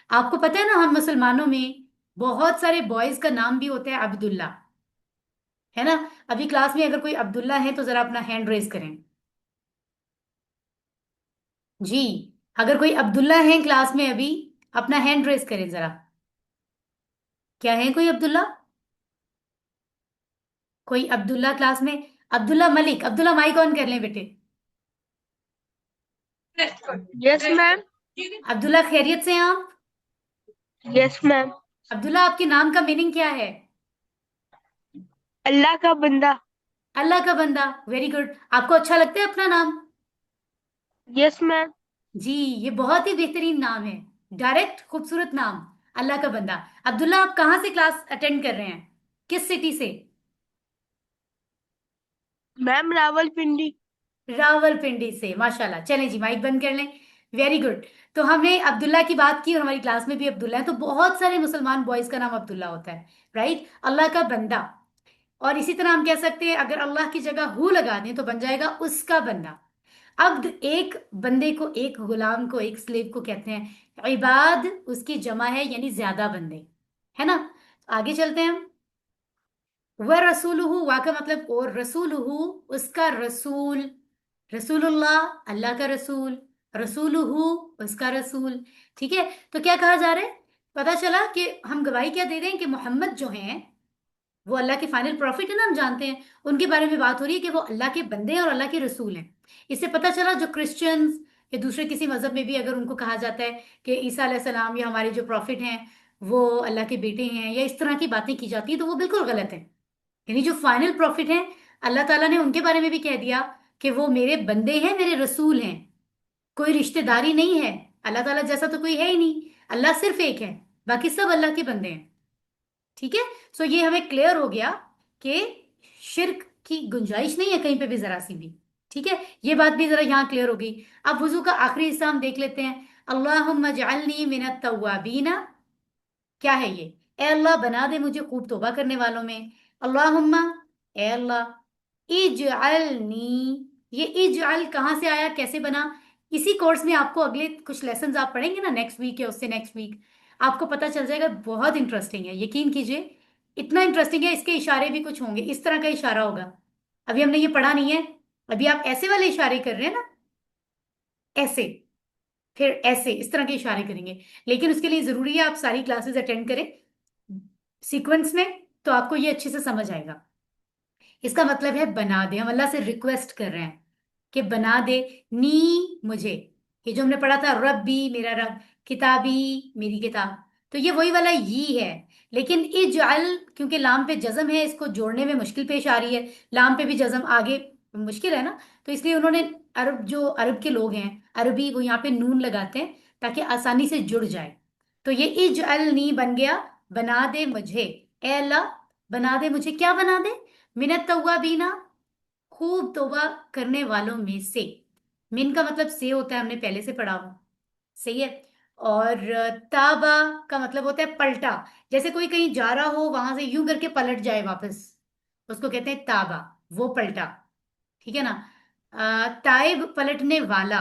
आपको पता है ना, हम मुसलमानों में बहुत सारे बॉयज का नाम भी होता है अब्दुल्ला, है ना? अभी क्लास में अगर कोई अब्दुल्ला है तो जरा अपना हैंड रेज करें। जी, अगर कोई अब्दुल्ला है क्लास में अभी, अपना हैंड रेज करें जरा। क्या है कोई अब्दुल्ला? कोई अब्दुल्ला क्लास में? अब्दुल्ला मलिक, अब्दुल्ला माइक ऑन कर लें बेटे। Yes ma'am. अब्दुल्ला खैरियत से हैं आप? Yes ma'am. अब्दुल्ला आपके नाम का मीनिंग क्या है? अल्लाह का बंदा। अल्लाह का बंदा। Very good. आपको अच्छा लगता है अपना नाम? Yes ma'am. जी, ये बहुत ही बेहतरीन नाम है। डायरेक्ट खूबसूरत नाम। अल्लाह का बंदा। अब्दुल्ला आप कहाँ से क्लास अटेंड कर रहे हैं? किस सिटी से? मैम रावलपिंडी। रावलपिंडी से, माशाल्लाह। चलें जी, माइक बंद कर लें। Very good. तो हमने अब्दुल्ला की बात की और हमारी क्लास में भी अब्दुल्ला है, तो बहुत सारे मुसलमान बॉयज का नाम अब्दुल्ला होता है। राइट, अल्लाह का बंदा। और इसी तरह हम कह सकते हैं अगर अल्लाह की जगह हु लगा दें तो बन जाएगा उसका बंदा। अब एक बंदे को, एक गुलाम को, एक स्लेव को कहते हैं इबाद। उसकी जमा है यानी ज्यादा बंदे, है ना? आगे चलते हैं हम। व रसूलुहु, वा का मतलब और, रसूलुहु उसका रसूल। रसूलुल्लाह अल्लाह का रसूल, रसूलुहु उसका रसूल। ठीक है, तो क्या कहा जा रहा है? पता चला कि हम गवाही क्या दे रहे हैं कि मोहम्मद जो हैं वो अल्लाह के फाइनल प्रॉफिट है ना, हम जानते हैं। उनके बारे में बात हो रही है कि वो अल्लाह के बंदे हैं और अल्लाह के रसूल हैं। इससे पता चला जो क्रिश्चियंस या दूसरे किसी मजहब में भी अगर उनको कहा जाता है कि ईसा अलैहिस्सलाम या हमारे जो प्रॉफिट हैं वो अल्लाह के बेटे हैं, या इस तरह की बातें की जाती हैं, तो वो बिल्कुल गलत है। यानी जो फाइनल प्रॉफिट हैं, अल्लाह ताला ने उनके बारे में भी कह दिया कि वो मेरे बंदे हैं, मेरे रसूल हैं। कोई रिश्तेदारी नहीं है। अल्लाह ताला जैसा तो कोई है ही नहीं। अल्लाह सिर्फ एक है, बाकी सब अल्लाह के बंदे हैं। ठीक है। सो ये हमें क्लियर हो गया कि शिर्क की गुंजाइश नहीं है कहीं पे भी जरा सी भी। ठीक है, ये बात भी जरा यहाँ क्लियर हो गई। अब वुजू का आखिरी हिस्सा हम देख लेते हैं। अल्लाहुम्मा जअलनी मिनत तव्वाबीना। क्या है ये? ए अल्लाह बना दे मुझे खूब तौबा करने वालों में। अल्लाहुम्मा, ए अल्लाह, इजअलनी। ये इजअल कहाँ से आया, कैसे बना? इसी कोर्स में आपको अगले कुछ लेसन्स आप पढ़ेंगे ना, नेक्स्ट वीक या उससे नेक्स्ट वीक, आपको पता चल जाएगा। बहुत इंटरेस्टिंग है, यकीन कीजिए। इतना इंटरेस्टिंग है, इसके इशारे भी कुछ होंगे, इस तरह का इशारा होगा। अभी हमने ये पढ़ा नहीं है। अभी आप ऐसे वाले इशारे कर रहे हैं ना, ऐसे, फिर ऐसे, इस तरह के इशारे करेंगे। लेकिन उसके लिए जरूरी है आप सारी क्लासेस अटेंड करें सीक्वेंस में, तो आपको ये अच्छे से समझ आएगा। इसका मतलब है बना दे, हम अल्लाह से रिक्वेस्ट कर रहे हैं कि बना दे। नी मुझे, ये जो हमने पढ़ा था, रब्बी मेरा रब, किताबी मेरी किताब, तो ये वही वाला यी है। लेकिन इजअल, क्योंकि लाम पे जज्म है, इसको जोड़ने में मुश्किल पेश आ रही है। लाम पे भी जज्म आगे मुश्किल है ना, तो इसलिए उन्होंने, अरब जो अरब के लोग हैं अरबी, वो यहाँ पे नून लगाते हैं ताकि आसानी से जुड़ जाए। तो ये इजअल नी बन गया बना दे मुझे। ए अल्लाह बना दे मुझे, क्या बना दे? मिनत तव्वाबीना, खूब तौबा करने वालों में से। मिन का मतलब से होता है, हमने पहले से पढ़ा हुआ। सही है। और ताबा का मतलब होता है पलटा। जैसे कोई कहीं जा रहा हो, वहां से यूं करके पलट जाए वापस, उसको कहते हैं ताबा, वो पलटा। ठीक है ना? ताइब पलटने वाला,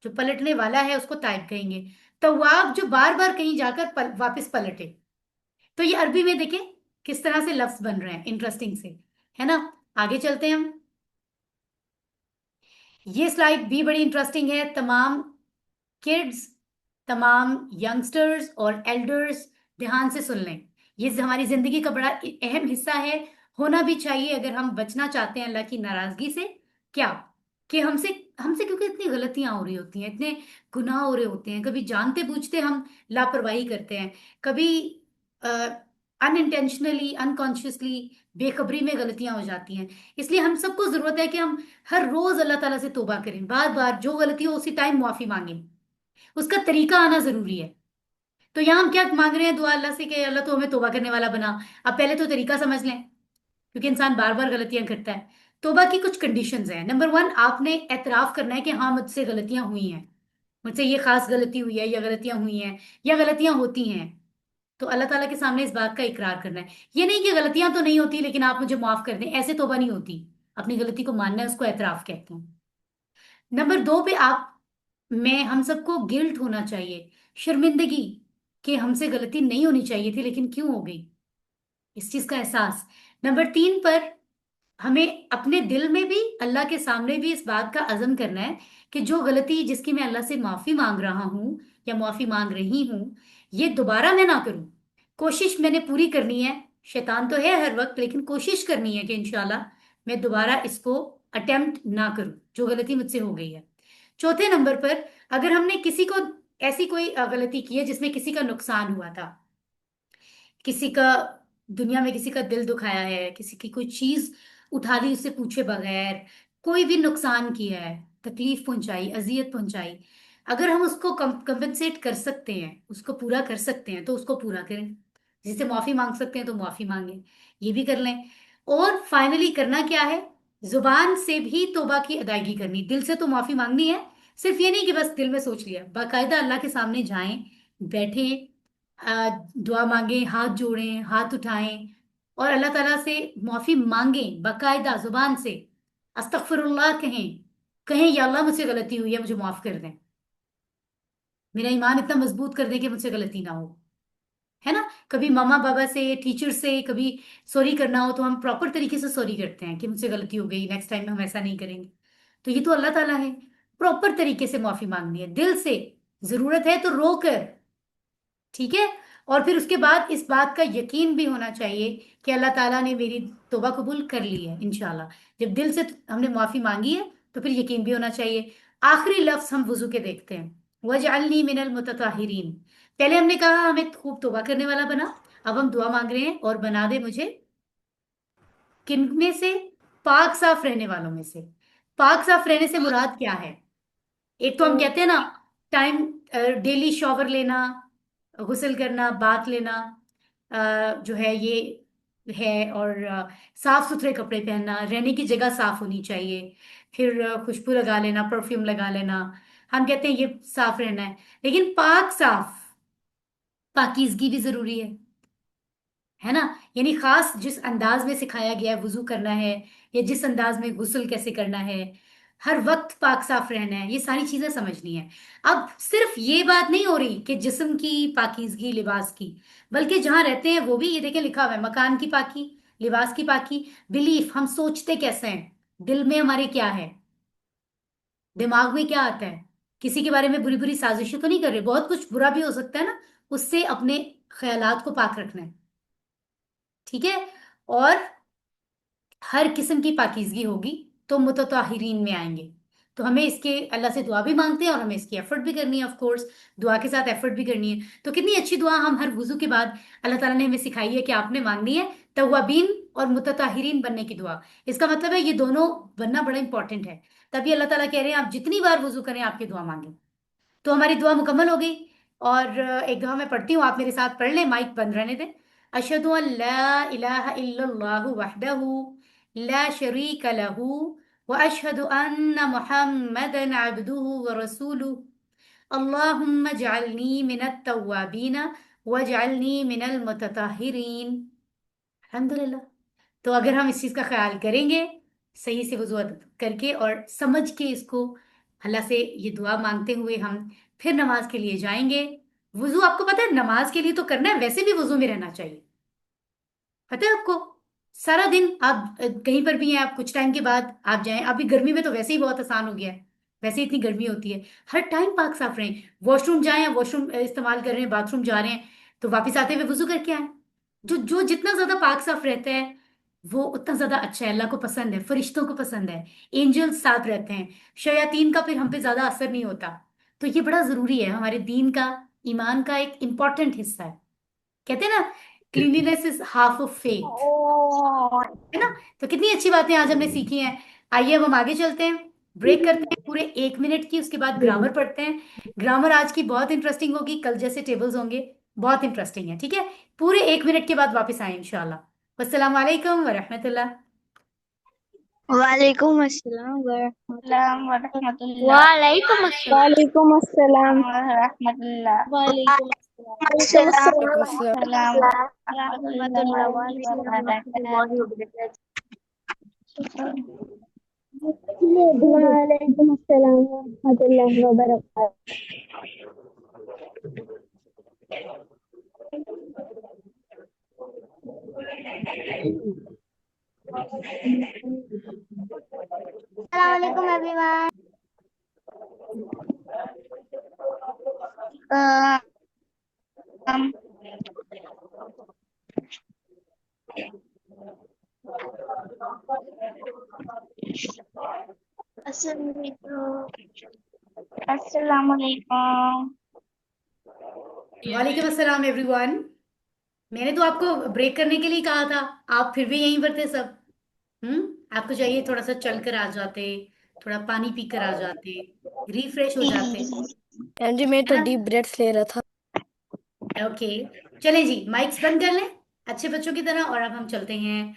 जो पलटने वाला है उसको ताइब कहेंगे। तवाब जो बार बार कहीं जाकर वापस पलटे। तो ये अरबी में देखें किस तरह से लफ्ज बन रहे हैं, इंटरेस्टिंग से, है ना? आगे चलते हैं हम। ये स्लाइड भी बड़ी इंटरेस्टिंग है। तमाम किड्स, तमाम यंगस्टर्स और एल्डर्स ध्यान से सुन लें। ये हमारी जिंदगी का बड़ा अहम हिस्सा है, होना भी चाहिए अगर हम बचना चाहते हैं अल्लाह की नाराजगी से। क्या? कि हमसे हमसे क्योंकि इतनी गलतियां हो रही होती हैं, इतने गुनाह हो रहे होते हैं, कभी जानते बूझते हम लापरवाही करते हैं, कभी अनइंटेंशनली, अनकॉन्शियसली, बेखबरी में गलतियां हो जाती हैं। इसलिए हम सबको जरूरत है कि हम हर रोज अल्लाह ताला से तौबा करें, बार बार जो गलती हो उसी टाइम माफी मांगें। उसका तरीका आना जरूरी है। तो यहाँ हम क्या मांग रहे हैं दुआ अल्लाह से कि अल्लाह तो हमें तौबा करने वाला बना। अब पहले तो तरीका समझ लें, क्योंकि इंसान बार बार गलतियां करता है। तौबा की कुछ कंडीशंस हैं। नंबर वन, आपने एतराफ करना है कि हाँ मुझसे गलतियां हुई हैं, मुझसे ये खास गलती हुई है, या गलतियां हुई हैं, या गलतियां होती हैं। तो अल्लाह ताला के सामने इस बात का इकरार करना है। ये नहीं कि गलतियां तो नहीं होती लेकिन आप मुझे माफ कर दें, ऐसे तौबा नहीं होती। अपनी गलती को मानना है, उसको एतराफ कहते हैं। नंबर दो पे आप, मैं, हम सबको गिल्ट होना चाहिए, शर्मिंदगी, कि हमसे गलती नहीं होनी चाहिए थी लेकिन क्यों हो गई, इस चीज का एहसास। नंबर तीन पर हमें अपने दिल में भी अल्लाह के सामने भी इस बात का अज़म करना है कि जो गलती जिसकी मैं अल्लाह से माफी मांग रहा हूं या माफी मांग रही हूं, ये दोबारा मैं ना करूं। कोशिश मैंने पूरी करनी है। शैतान तो है हर वक्त, लेकिन कोशिश करनी है कि इंशाल्लाह मैं दोबारा इसको अटेम्प्ट ना करूं, जो गलती मुझसे हो गई है। चौथे नंबर पर, अगर हमने किसी को ऐसी कोई गलती की है जिसमें किसी का नुकसान हुआ था, किसी का दुनिया में किसी का दिल दुखाया है, किसी की कोई चीज उठा ली उससे पूछे बगैर, कोई भी नुकसान किया है, तकलीफ पहुंचाई, अजियत पहुंचाई, अगर हम उसको कंपनसेट कर सकते हैं, उसको पूरा कर सकते हैं, तो उसको पूरा करें। जिससे माफी मांग सकते हैं तो माफी मांगे, ये भी कर लें। और फाइनली करना क्या है, जुबान से भी तौबा की अदायगी करनी, दिल से तो माफी मांगनी है। सिर्फ ये नहीं कि बस दिल में सोच लिया, बाकायदा अल्लाह के सामने जाएं, बैठे, दुआ मांगे, हाथ जोड़ें, हाथ उठाएं और अल्लाह ताला से माफी मांगें, बाकायदा जुबान से अस्तगफिरुल्लाह कहें, कहें या अल्लाह मुझसे गलती हुई है, मुझे माफ कर दें, मेरा ईमान इतना मजबूत कर दे कि मुझसे गलती ना हो। है ना, कभी मामा बाबा से, टीचर से कभी सॉरी करना हो तो हम प्रॉपर तरीके से सॉरी करते हैं कि मुझसे गलती हो गई, नेक्स्ट टाइम हम ऐसा नहीं करेंगे। तो ये तो अल्लाह ताला है, प्रॉपर तरीके से माफी मांगनी है दिल से, जरूरत है तो रो कर, ठीक है। और फिर उसके बाद इस बात का यकीन भी होना चाहिए कि अल्लाह ताला ने मेरी तौबा कबूल कर ली है इंशाल्लाह। जब दिल से हमने माफी मांगी है तो फिर यकीन भी होना चाहिए। आखिरी लफ्ज हम वजू के देखते हैं, वजअलनी मिनल मुतताहिरीन। पहले हमने कहा हमें खूब तौबा करने वाला बना, अब हम दुआ मांग रहे हैं और बना दे मुझे किन में से, पाक साफ रहने वालों में से। पाक साफ रहने से मुराद क्या है? एक तो हम कहते हैं ना, टाइम, डेली शॉवर लेना, गुस्ल करना, बाथ लेना, जो है ये है। और साफ सुथरे कपड़े पहनना, रहने की जगह साफ होनी चाहिए। फिर खुशबू लगा लेना, परफ्यूम लगा लेना, हम कहते हैं ये साफ रहना है। लेकिन पाक साफ, पाकीज़गी भी जरूरी है ना। यानी खास जिस अंदाज में सिखाया गया है वुजू करना है, या जिस अंदाज में गुस्ल कैसे करना है, हर वक्त पाक साफ रहना है, ये सारी चीजें समझनी है। अब सिर्फ ये बात नहीं हो रही कि जिस्म की पाकीज़गी, लिबास की, बल्कि जहां रहते हैं वो भी, ये देखें लिखा हुआ है, मकान की पाकी, लिबास की पाकी, बिलीफ, हम सोचते कैसे हैं, दिल में हमारे क्या है, दिमाग में क्या आता है, किसी के बारे में बुरी बुरी साजिशें तो नहीं कर रहे, बहुत कुछ बुरा भी हो सकता है ना, उससे अपने ख्यालात को पाक रखना है, ठीक है। और हर किस्म की पाकीज़गी होगी तो मुतताहिरीन में आएंगे। तो हमें इसके, अल्लाह से दुआ भी मांगते हैं और हमें इसकी एफर्ट भी करनी है, ऑफ कोर्स दुआ के साथ एफर्ट भी करनी है। तो कितनी अच्छी दुआ हम हर वुजू के बाद अल्लाह ताला ने हमें सिखाई है कि आपने मांगनी है, तव्वाबीन और मुतताहिरीन बनने की दुआ। इसका मतलब है ये दोनों बनना बड़ा इंपॉर्टेंट है। तभी अल्लाह ताला कह रहे हैं आप जितनी बार वुजू करें आपकी दुआ मांगे। तो हमारी दुआ मुकम्मल हो गई। और एक दुआ मैं पढ़ती हूँ, आप मेरे साथ पढ़ लें, माइक बंद रहने दें। अशहदु अन ला इलाहा इल्लल्लाहु वहदहु ला शरीक लहु व अशहदु अन्न मुहम्मदन अब्दुहु व रसूलुहु अल्लाहुम्मा जअलनी मिनत तव्वाबीन वजअलनी मिनल मुतताहिरीन। अल्हम्दुलिल्लाह। तो अगर हम इस चीज का ख्याल करेंगे, सही से वजू करके और समझ के इसको, अल्लाह से ये दुआ मांगते हुए हम फिर नमाज के लिए जाएंगे। वजू आपको पता है नमाज के लिए तो करना है, वैसे भी वजू में रहना चाहिए, पता है आपको। सारा दिन आप कहीं पर भी हैं, आप कुछ टाइम के बाद आप जाएं, अभी गर्मी में तो वैसे ही बहुत आसान हो गया है, वैसे ही इतनी गर्मी होती है, हर टाइम पाक साफ रहें। वॉशरूम जाएं, वॉशरूम इस्तेमाल कर रहे हैं, बाथरूम जा रहे हैं, तो वापस आते हुए वजू करके आए। जो जो जितना ज्यादा पाक साफ रहता है वो उतना ज्यादा अच्छा है, अल्लाह को पसंद है, फरिश्तों को पसंद है, एंजल्स साथ रहते हैं, शयातीन का फिर हम पे ज्यादा असर नहीं होता। तो ये बड़ा जरूरी है, हमारे दीन का, ईमान का एक इंपॉर्टेंट हिस्सा है। कहते हैं ना, cleanliness is half of faith, है ना। तो कितनी अच्छी बातें आज हमने सीखी हैं। आइए अब हम आगे चलते हैं, ब्रेक करते हैं पूरे 1 मिनट की, उसके बाद ग्रामर पढ़ते हैं। ग्रामर आज की बहुत इंटरेस्टिंग होगी, कल जैसे टेबल्स होंगे, बहुत इंटरेस्टिंग है, ठीक है। पूरे 1 मिनट के बाद वापस आए इंशाल्लाह। वस्सलाम वालेकुम वरहमतुल्लाह। वालेकुम अस्सलाम वरहमतुल्लाह। वालेकुम अस्सलाम। वालेकुम अस्सलाम। रहमतुल्लाह। वालेकुम अस्सलाम अस्सलाम रहमतुल्लाह रहमतुल्लाहि व वबरकातुहू। बरकातहू। वालेकुम अस्सलाम रहमतुल्लाहि व बरकातहू। अस्सलाम वालेकुम एवरीवन। अस्सलामुअलैकुम। वालेकुम अस्सलाम एवरीवन। मैंने तो आपको ब्रेक करने के लिए कहा था, आप फिर भी यहीं पर थे सब। आपको चाहिए थोड़ा सा चल कर आ जाते, थोड़ा पानी पी कर आ जाते, रिफ्रेश हो जाते, मैम जी, मैं है तो ना? डीप ब्रेथ्स ले रहा था। ओके, चलें जी, माइक्स बंद कर लें अच्छे बच्चों की तरह, और अब हम चलते हैं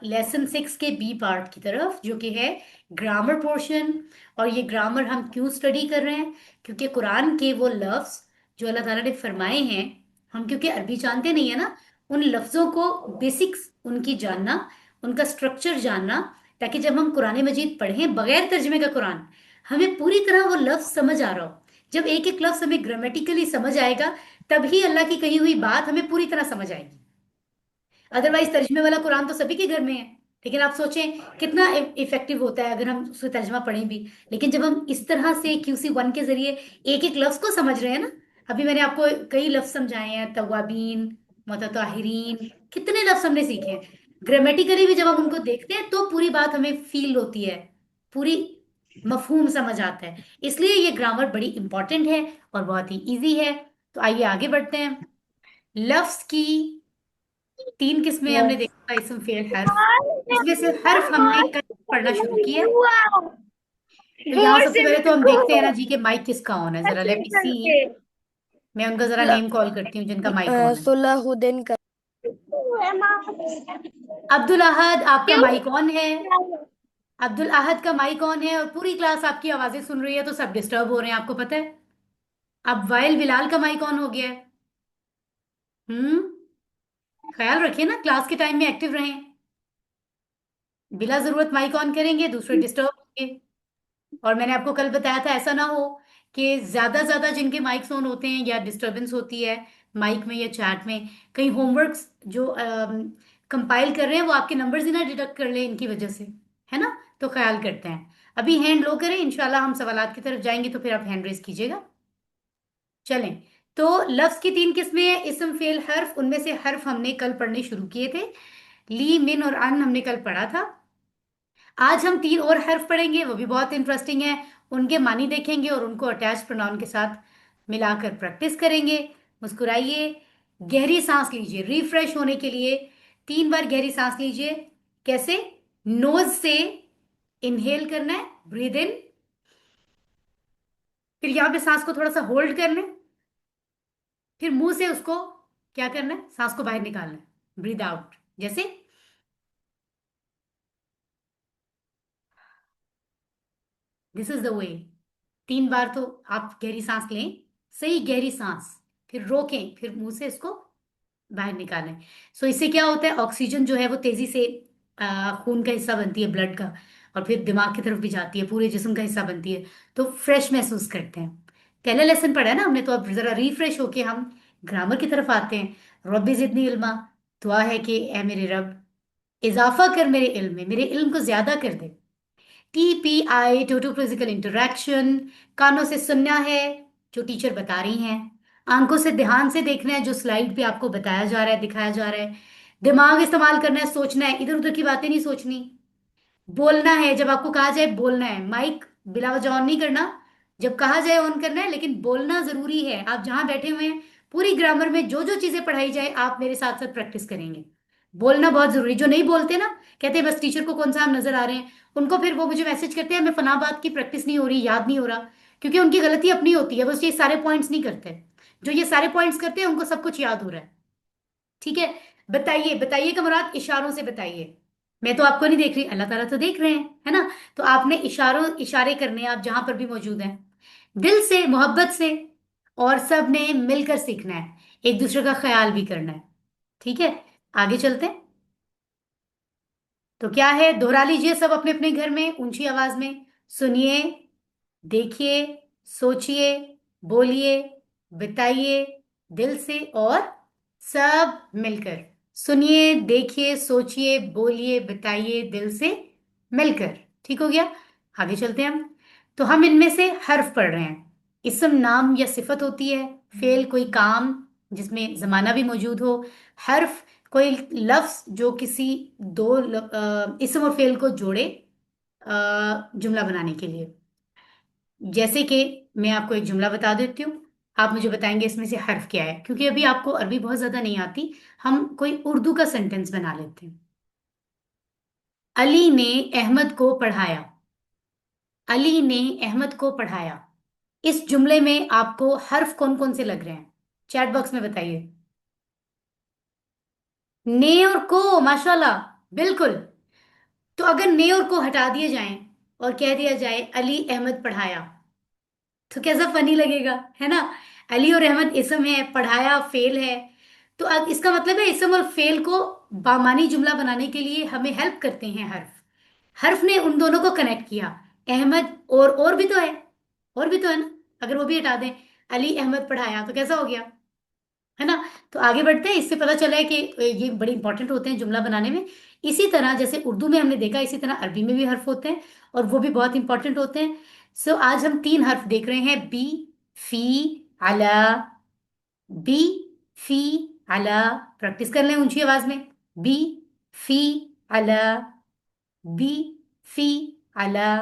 लेसन 6 के बी पार्ट की तरफ, जो कि है ग्रामर पोर्शन। और ये ग्रामर हम क्यों स्टडी कर रहे हैं? क्योंकि कुरान के वो लफ्ज जो अल्लाह ताला ने फरमाए हैं, हम क्योंकि अरबी जानते नहीं है ना, उन लफ्जों को बेसिक्स उनकी जानना, उनका स्ट्रक्चर जानना, ताकि जब हम कुरान मजीद पढ़ें बगैर तर्जमे का कुरान, हमें पूरी तरह वो लफ्ज समझ आ रहा हो। जब एक एक लफ्ज हमें ग्रामेटिकली समझ आएगा, तभी अल्लाह की कही हुई बात हमें पूरी तरह समझ आएगी। अदरवाइज तर्जमे वाला कुरान तो सभी के घर में है, लेकिन आप सोचें कितना इफेक्टिव होता है अगर हम उसका तर्जमा पढ़ें भी। लेकिन जब हम इस तरह से QC1 के जरिए एक एक लफ्ज को समझ रहे हैं ना, अभी मैंने आपको कई लफ्ज समझाए हैं, तवाबीन, मुतताहिरीन, कितने लफ्ज हमने सीखे हैं। ग्रामेटिकली भी जब हम उनको देखते हैं तो पूरी बात हमें फील होती है, पूरी मफहूम समझ आता है। इसलिए ये ग्रामर बड़ी इंपॉर्टेंट है और बहुत ही इजी है। तो आइए आगे बढ़ते हैं। लफ्ज की 3 किस्में हमने यस। देखा, इसम फेल हर्फ। इसमें से हर्फ हमने कल पढ़ना शुरू किया। तो यहाँ जोर सबसे से पहले तो हम देखो। देखते हैं ना जी कि माइक किसका ऑन है, जरा लेट मी सी। मैं उनका जरा नेम कॉल करती हूँ जिनका माइक ऑन है। सोलाहुद्दीन का। अब्दुल अहद, आपका क्यों? माइक ऑन है। अब्दुल अहद का माइक ऑन है और पूरी क्लास आपकी आवाजें सुन रही है, तो सब डिस्टर्ब हो रहे हैं, आपको पता है। अब वाइल बिलाल का माइक ऑन हो गया है। हम्म ख्याल रखिए ना, क्लास के टाइम में एक्टिव रहें। बिला जरूरत माइक ऑन करेंगे, दूसरे डिस्टर्ब होंगे। और मैंने आपको कल बताया था, ऐसा ना हो कि ज्यादा ज्यादा जिनके माइक्स ऑन होते हैं या डिस्टरबेंस होती है माइक में या चैट में, कहीं होमवर्क जो कंपाइल कर रहे हैं वो आपके नंबर्स ही ना डिडक्ट कर ले इनकी वजह से, है ना? तो ख्याल करते हैं। अभी हैंड लो करें, इंशाल्लाह हम सवालात की तरफ जाएंगे, तो फिर आप हैंड रेज कीजिएगा। चलें। तो लफ्ज की 3 किस्में हैं, इस्म फेल हर्फ। उनमें से हर्फ हमने कल पढ़ने शुरू किए थे, ली, मिन और अन हमने कल पढ़ा था। आज हम 3 और हर्फ पढ़ेंगे, वो भी बहुत इंटरेस्टिंग है। उनके मानी देखेंगे और उनको अटैच प्रोनाउन के साथ मिलाकर प्रैक्टिस करेंगे। मुस्कुराइए, गहरी सांस लीजिए रिफ्रेश होने के लिए। 3 बार गहरी सांस लीजिए। कैसे? नोज से इनहेल करना है, ब्रीद इन। फिर यहां पे सांस को थोड़ा सा होल्ड कर लें। फिर मुंह से उसको क्या करना है, सांस को बाहर निकालना है, ब्रीद आउट। जैसे दिस इज द वे। 3 बार तो आप गहरी सांस लें, सही गहरी सांस, फिर रोकें, फिर मुंह से इसको बाहर निकालें। सो इससे क्या होता है, ऑक्सीजन जो है वो तेजी से खून का हिस्सा बनती है, ब्लड का, और फिर दिमाग की तरफ भी जाती है, पूरे जिस्म का हिस्सा बनती है, तो फ्रेश महसूस करते हैं। पहला लेसन पढ़ा है ना हमने, तो अब जरा रिफ्रेश होके हम ग्रामर की तरफ आते हैं। रब्बी जिदनी इल्मा, दुआ है कि ए मेरे रब, इजाफा कर मेरे इल्म में, मेरे इल्म को ज्यादा कर दे। TPI, total physical interaction. कानों से सुनना है जो टीचर बता रही हैं, आंखों से ध्यान से देखना है जो स्लाइड पे आपको बताया जा रहा है, दिखाया जा रहा है। दिमाग इस्तेमाल करना है, सोचना है, इधर उधर की बातें नहीं सोचनी। बोलना है, जब आपको कहा जाए बोलना है, माइक बिला वजह ऑन नहीं करना, जब कहा जाए ऑन करना है, लेकिन बोलना जरूरी है। आप जहां बैठे हुए हैं, पूरी ग्रामर में जो जो चीजें पढ़ाई जाए आप मेरे साथ साथ प्रैक्टिस करेंगे। बोलना बहुत जरूरी। जो नहीं बोलते ना, कहते हैं बस टीचर को कौन सा हम नजर आ रहे हैं, उनको फिर वो मुझे मैसेज करते हैं हमें फला बात की प्रैक्टिस नहीं हो रही, याद नहीं हो रहा। क्योंकि उनकी गलती अपनी होती है, बस ये सारे पॉइंट्स नहीं करते। जो ये सारे पॉइंट्स करते हैं उनको सब कुछ याद हो रहा है। ठीक है? बताइए, बताइए का मुराद इशारों से बताइए। मैं तो आपको नहीं देख रही, अल्लाह ताला तो देख रहे हैं, है ना? तो आपने इशारे करने हैं, आप जहां पर भी मौजूद हैं, दिल से, मोहब्बत से, और सब ने मिलकर सीखना है, एक दूसरे का ख्याल भी करना है। ठीक है? आगे चलते हैं। तो क्या है, दोहरा लीजिए सब अपने अपने घर में ऊंची आवाज में। सुनिए, देखिए, सोचिए, बोलिए, बताइए, दिल से और सब मिलकर। सुनिए, देखिए, सोचिए, बोलिए, बताइए, दिल से मिलकर। ठीक हो गया? आगे चलते हैं हम। तो हम इनमें से हर्फ पढ़ रहे हैं। इसम नाम या सिफत होती है, फेल कोई काम जिसमें जमाना भी मौजूद हो, हर्फ कोई लफ्ज जो किसी दो इसम और फेल को जोड़े, जुमला बनाने के लिए। जैसे कि मैं आपको एक जुमला बता देती हूँ, आप मुझे बताएंगे इसमें से हर्फ क्या है, क्योंकि अभी आपको अरबी बहुत ज्यादा नहीं आती। हम कोई उर्दू का सेंटेंस बना लेते हैं। अली ने अहमद को पढ़ाया। अली ने अहमद को पढ़ाया। इस जुमले में आपको हर्फ कौन कौन से लग रहे हैं, चैट बॉक्स में बताइए। ने और को, माशाल्लाह, बिल्कुल। तो अगर ने और को हटा दिए जाएं और कह दिया जाए अली अहमद पढ़ाया, तो कैसा फनी लगेगा, है ना। अली और अहमद इसम है, पढ़ाया फेल है। तो अब इसका मतलब है इसम और फेल को बामानी जुमला बनाने के लिए हमें हेल्प करते हैं हर्फ। हर्फ ने उन दोनों को कनेक्ट किया। अहमद और भी तो है, और भी तो है ना। अगर वो भी हटा दें, अली अहमद पढ़ाया, तो कैसा हो गया, है ना। तो आगे बढ़ते हैं। इससे पता चला है कि ये बड़े इंपॉर्टेंट होते हैं जुमला बनाने में। इसी तरह जैसे उर्दू में हमने देखा, इसी तरह अरबी में भी हर्फ होते हैं और वो भी बहुत इंपॉर्टेंट होते हैं। सो आज हम 3 हर्फ देख रहे हैं, बी, फी, अला। बी, फी, अला। प्रैक्टिस कर लें ऊंची आवाज में। बी, फी, अला। बी, फी, अला।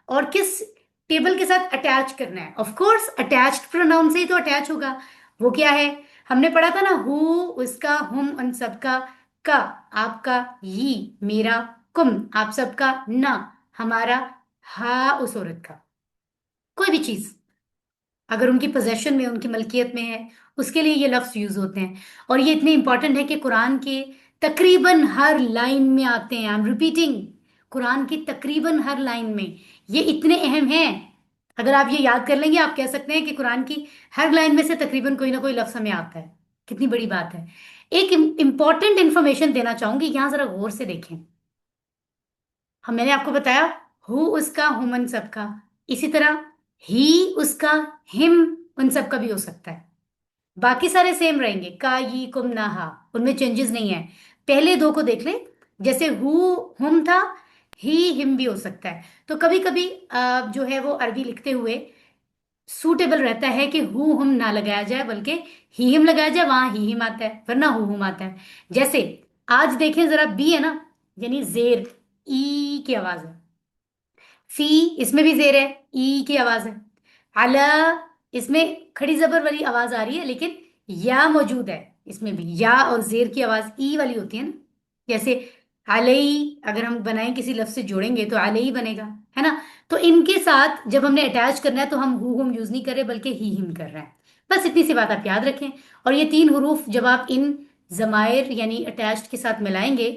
और किस टेबल के साथ अटैच करना है, ऑफ कोर्स अटैच्ड प्रोनाउन से ही तो अटैच होगा। वो क्या है, हमने पढ़ा था ना, हु उसका, हुम उन सबका, का आपका, ये मेरा, कुम आप सबका, ना हमारा, हा उस औरत का। कोई भी चीज अगर उनकी पोजेशन में, उनकी मलकियत में है, उसके लिए ये लफ्ज यूज होते हैं। और ये इतने इंपॉर्टेंट है कि कुरान के तकरीबन हर लाइन में आते हैं। आई एम रिपीटिंग, कुरान की तकरीबन हर लाइन में ये इतने अहम हैं। अगर आप ये याद कर लेंगे, आप कह सकते हैं कि कुरान की हर लाइन में से तकरीबन कोई ना कोई लफ्ज हमें आता है। कितनी बड़ी बात है। एक इंपॉर्टेंट इंफॉर्मेशन देना चाहूंगी, यहां जरा गौर से देखें। हम, मैंने आपको बताया हु उसका, हुमन सबका। इसी तरह ही उसका, हिम उन सबका भी हो सकता है। बाकी सारे सेम रहेंगे, का, ये, कुम, ना, हा, उनमें चेंजेस नहीं है। पहले दो को देख ले, जैसे हु हुम था, ही हिम भी हो सकता है। तो कभी कभी जो है वो अरबी लिखते हुए सूटेबल रहता है कि हु हुम ना लगाया जाए, बल्कि ही हिम लगाया जाए, वहां ही हिम आता है वरना हु हुम आता है। जैसे आज देखें जरा, बी है ना, यानी जेर, ई की आवाज है। फी, इसमें भी जेर है, ई की आवाज है। अला, इसमें खड़ी जबर वाली आवाज आ रही है, लेकिन या मौजूद है। इसमें भी या और जेर की आवाज ई वाली होती है ना। जैसे अलई, अगर हम बनाएं किसी लफ्ज से जोड़ेंगे तो अलई बनेगा, है ना। तो इनके साथ जब हमने अटैच करना है तो हम हु हम यूज नहीं कर रहे, बल्कि ही हिम कर रहे हैं। बस इतनी सी बात आप याद रखें। और ये 3 हरूफ जब आप इन जमायर यानी अटैच्ड के साथ मिलाएंगे,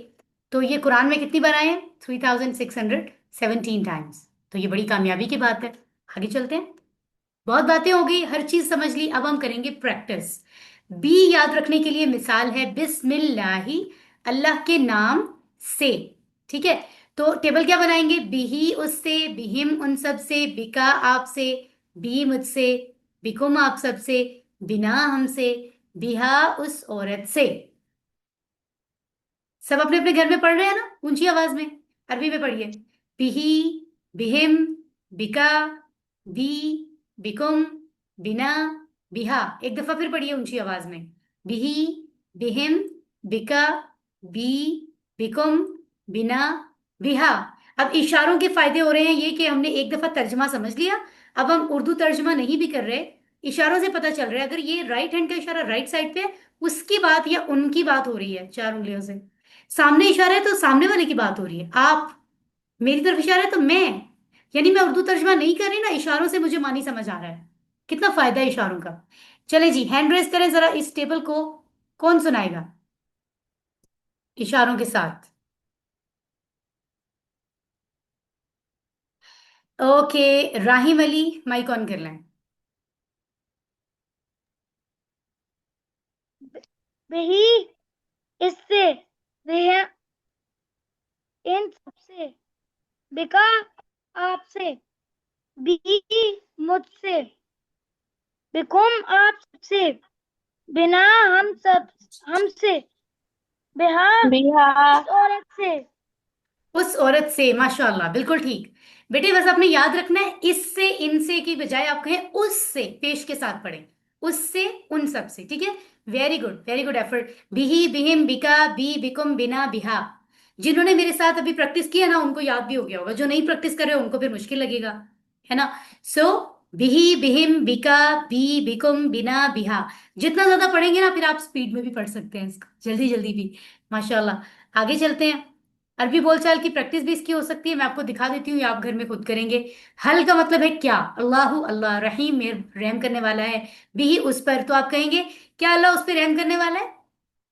तो ये कुरान में कितनी बार आए हैं, 3617 टाइम्स। तो ये बड़ी कामयाबी की बात है। आगे चलते हैं। बहुत बातें हो गई, हर चीज समझ ली, अब हम करेंगे प्रैक्टिस। बी याद रखने के लिए मिसाल है बिस्मिल्लाही, अल्लाह के नाम से। ठीक है। तो टेबल क्या बनाएंगे, बिही उससे, बिहिम उन सब से, बिका आपसे, बी मुझसे, बिकुम आप सब से, बिना हमसे, बिहा उस औरत से। सब अपने अपने घर में पढ़ रहे हैं ना, ऊंची आवाज में। अरबी में पढ़िए। बिही, बिहिम, बिका, बी, बिकुम, बिना, बिहा। एक दफा फिर पढ़िए ऊंची आवाज में। बिही, बिहिम, बिका, बी, बिकुम, बिना, बिहा। अब इशारों के फायदे हो रहे हैं ये कि हमने एक दफा तर्जमा समझ लिया। अब हम उर्दू तर्जमा नहीं भी कर रहे, इशारों से पता चल रहा है। अगर ये राइट हैंड का इशारा राइट साइड पे है, उसकी बात या उनकी बात हो रही है 4 उंगलियों से। सामने इशारा है तो सामने वाले की बात हो रही है। आप, मेरी तरफ इशारा है तो मैं, यानी मैं उर्दू तर्जमा नहीं कर रही ना, इशारों से मुझे मानी समझ आ रहा है। कितना फायदा है इशारों का। चले जी, हैंड रेस करें जरा, इस टेबल को कौन सुनाएगा इशारों के साथ। Okay, Rahim Ali mike on कर लें। वही इससे, वह इन सबसे, बिका आपसे, बी मुझसे, बिकुम आप सबसे, बिना हम सब हमसे, बिहा बिहार। इस औरत से। उस औरत से, माशाल्लाह, बिल्कुल ठीक। बेटे बस आपने याद रखना है, इससे इनसे की बजाय आप कहें उससे, पेश के साथ पढ़ें। उससे उन सब से, ठीक है। Very good, very good effort. बिही, बिहिम, बिका, बी, बिकुम, बिना, बिहा। जिन्होंने मेरे साथ अभी प्रैक्टिस किया ना उनको याद भी हो गया होगा, जो नहीं प्रैक्टिस कर रहे उनको फिर मुश्किल लगेगा, है ना। सो बिही, बिहिम, बिका, बी, बिकुम, बिना, बिहा। जितना ज्यादा पढ़ेंगे ना फिर आप स्पीड में भी पढ़ सकते हैं इसको, जल्दी जल्दी भी। माशाल्लाह, आगे चलते हैं। अरबी बोलचाल की प्रैक्टिस भी इसकी हो सकती है, मैं आपको दिखा देती हूँ, ये आप घर में खुद करेंगे। हल का मतलब है क्या, अल्लाह अल्लाह, रहीम मेर रहम करने वाला है, बिही उस पर, तो आप कहेंगे क्या अल्लाह उस पर रहम करने वाला है,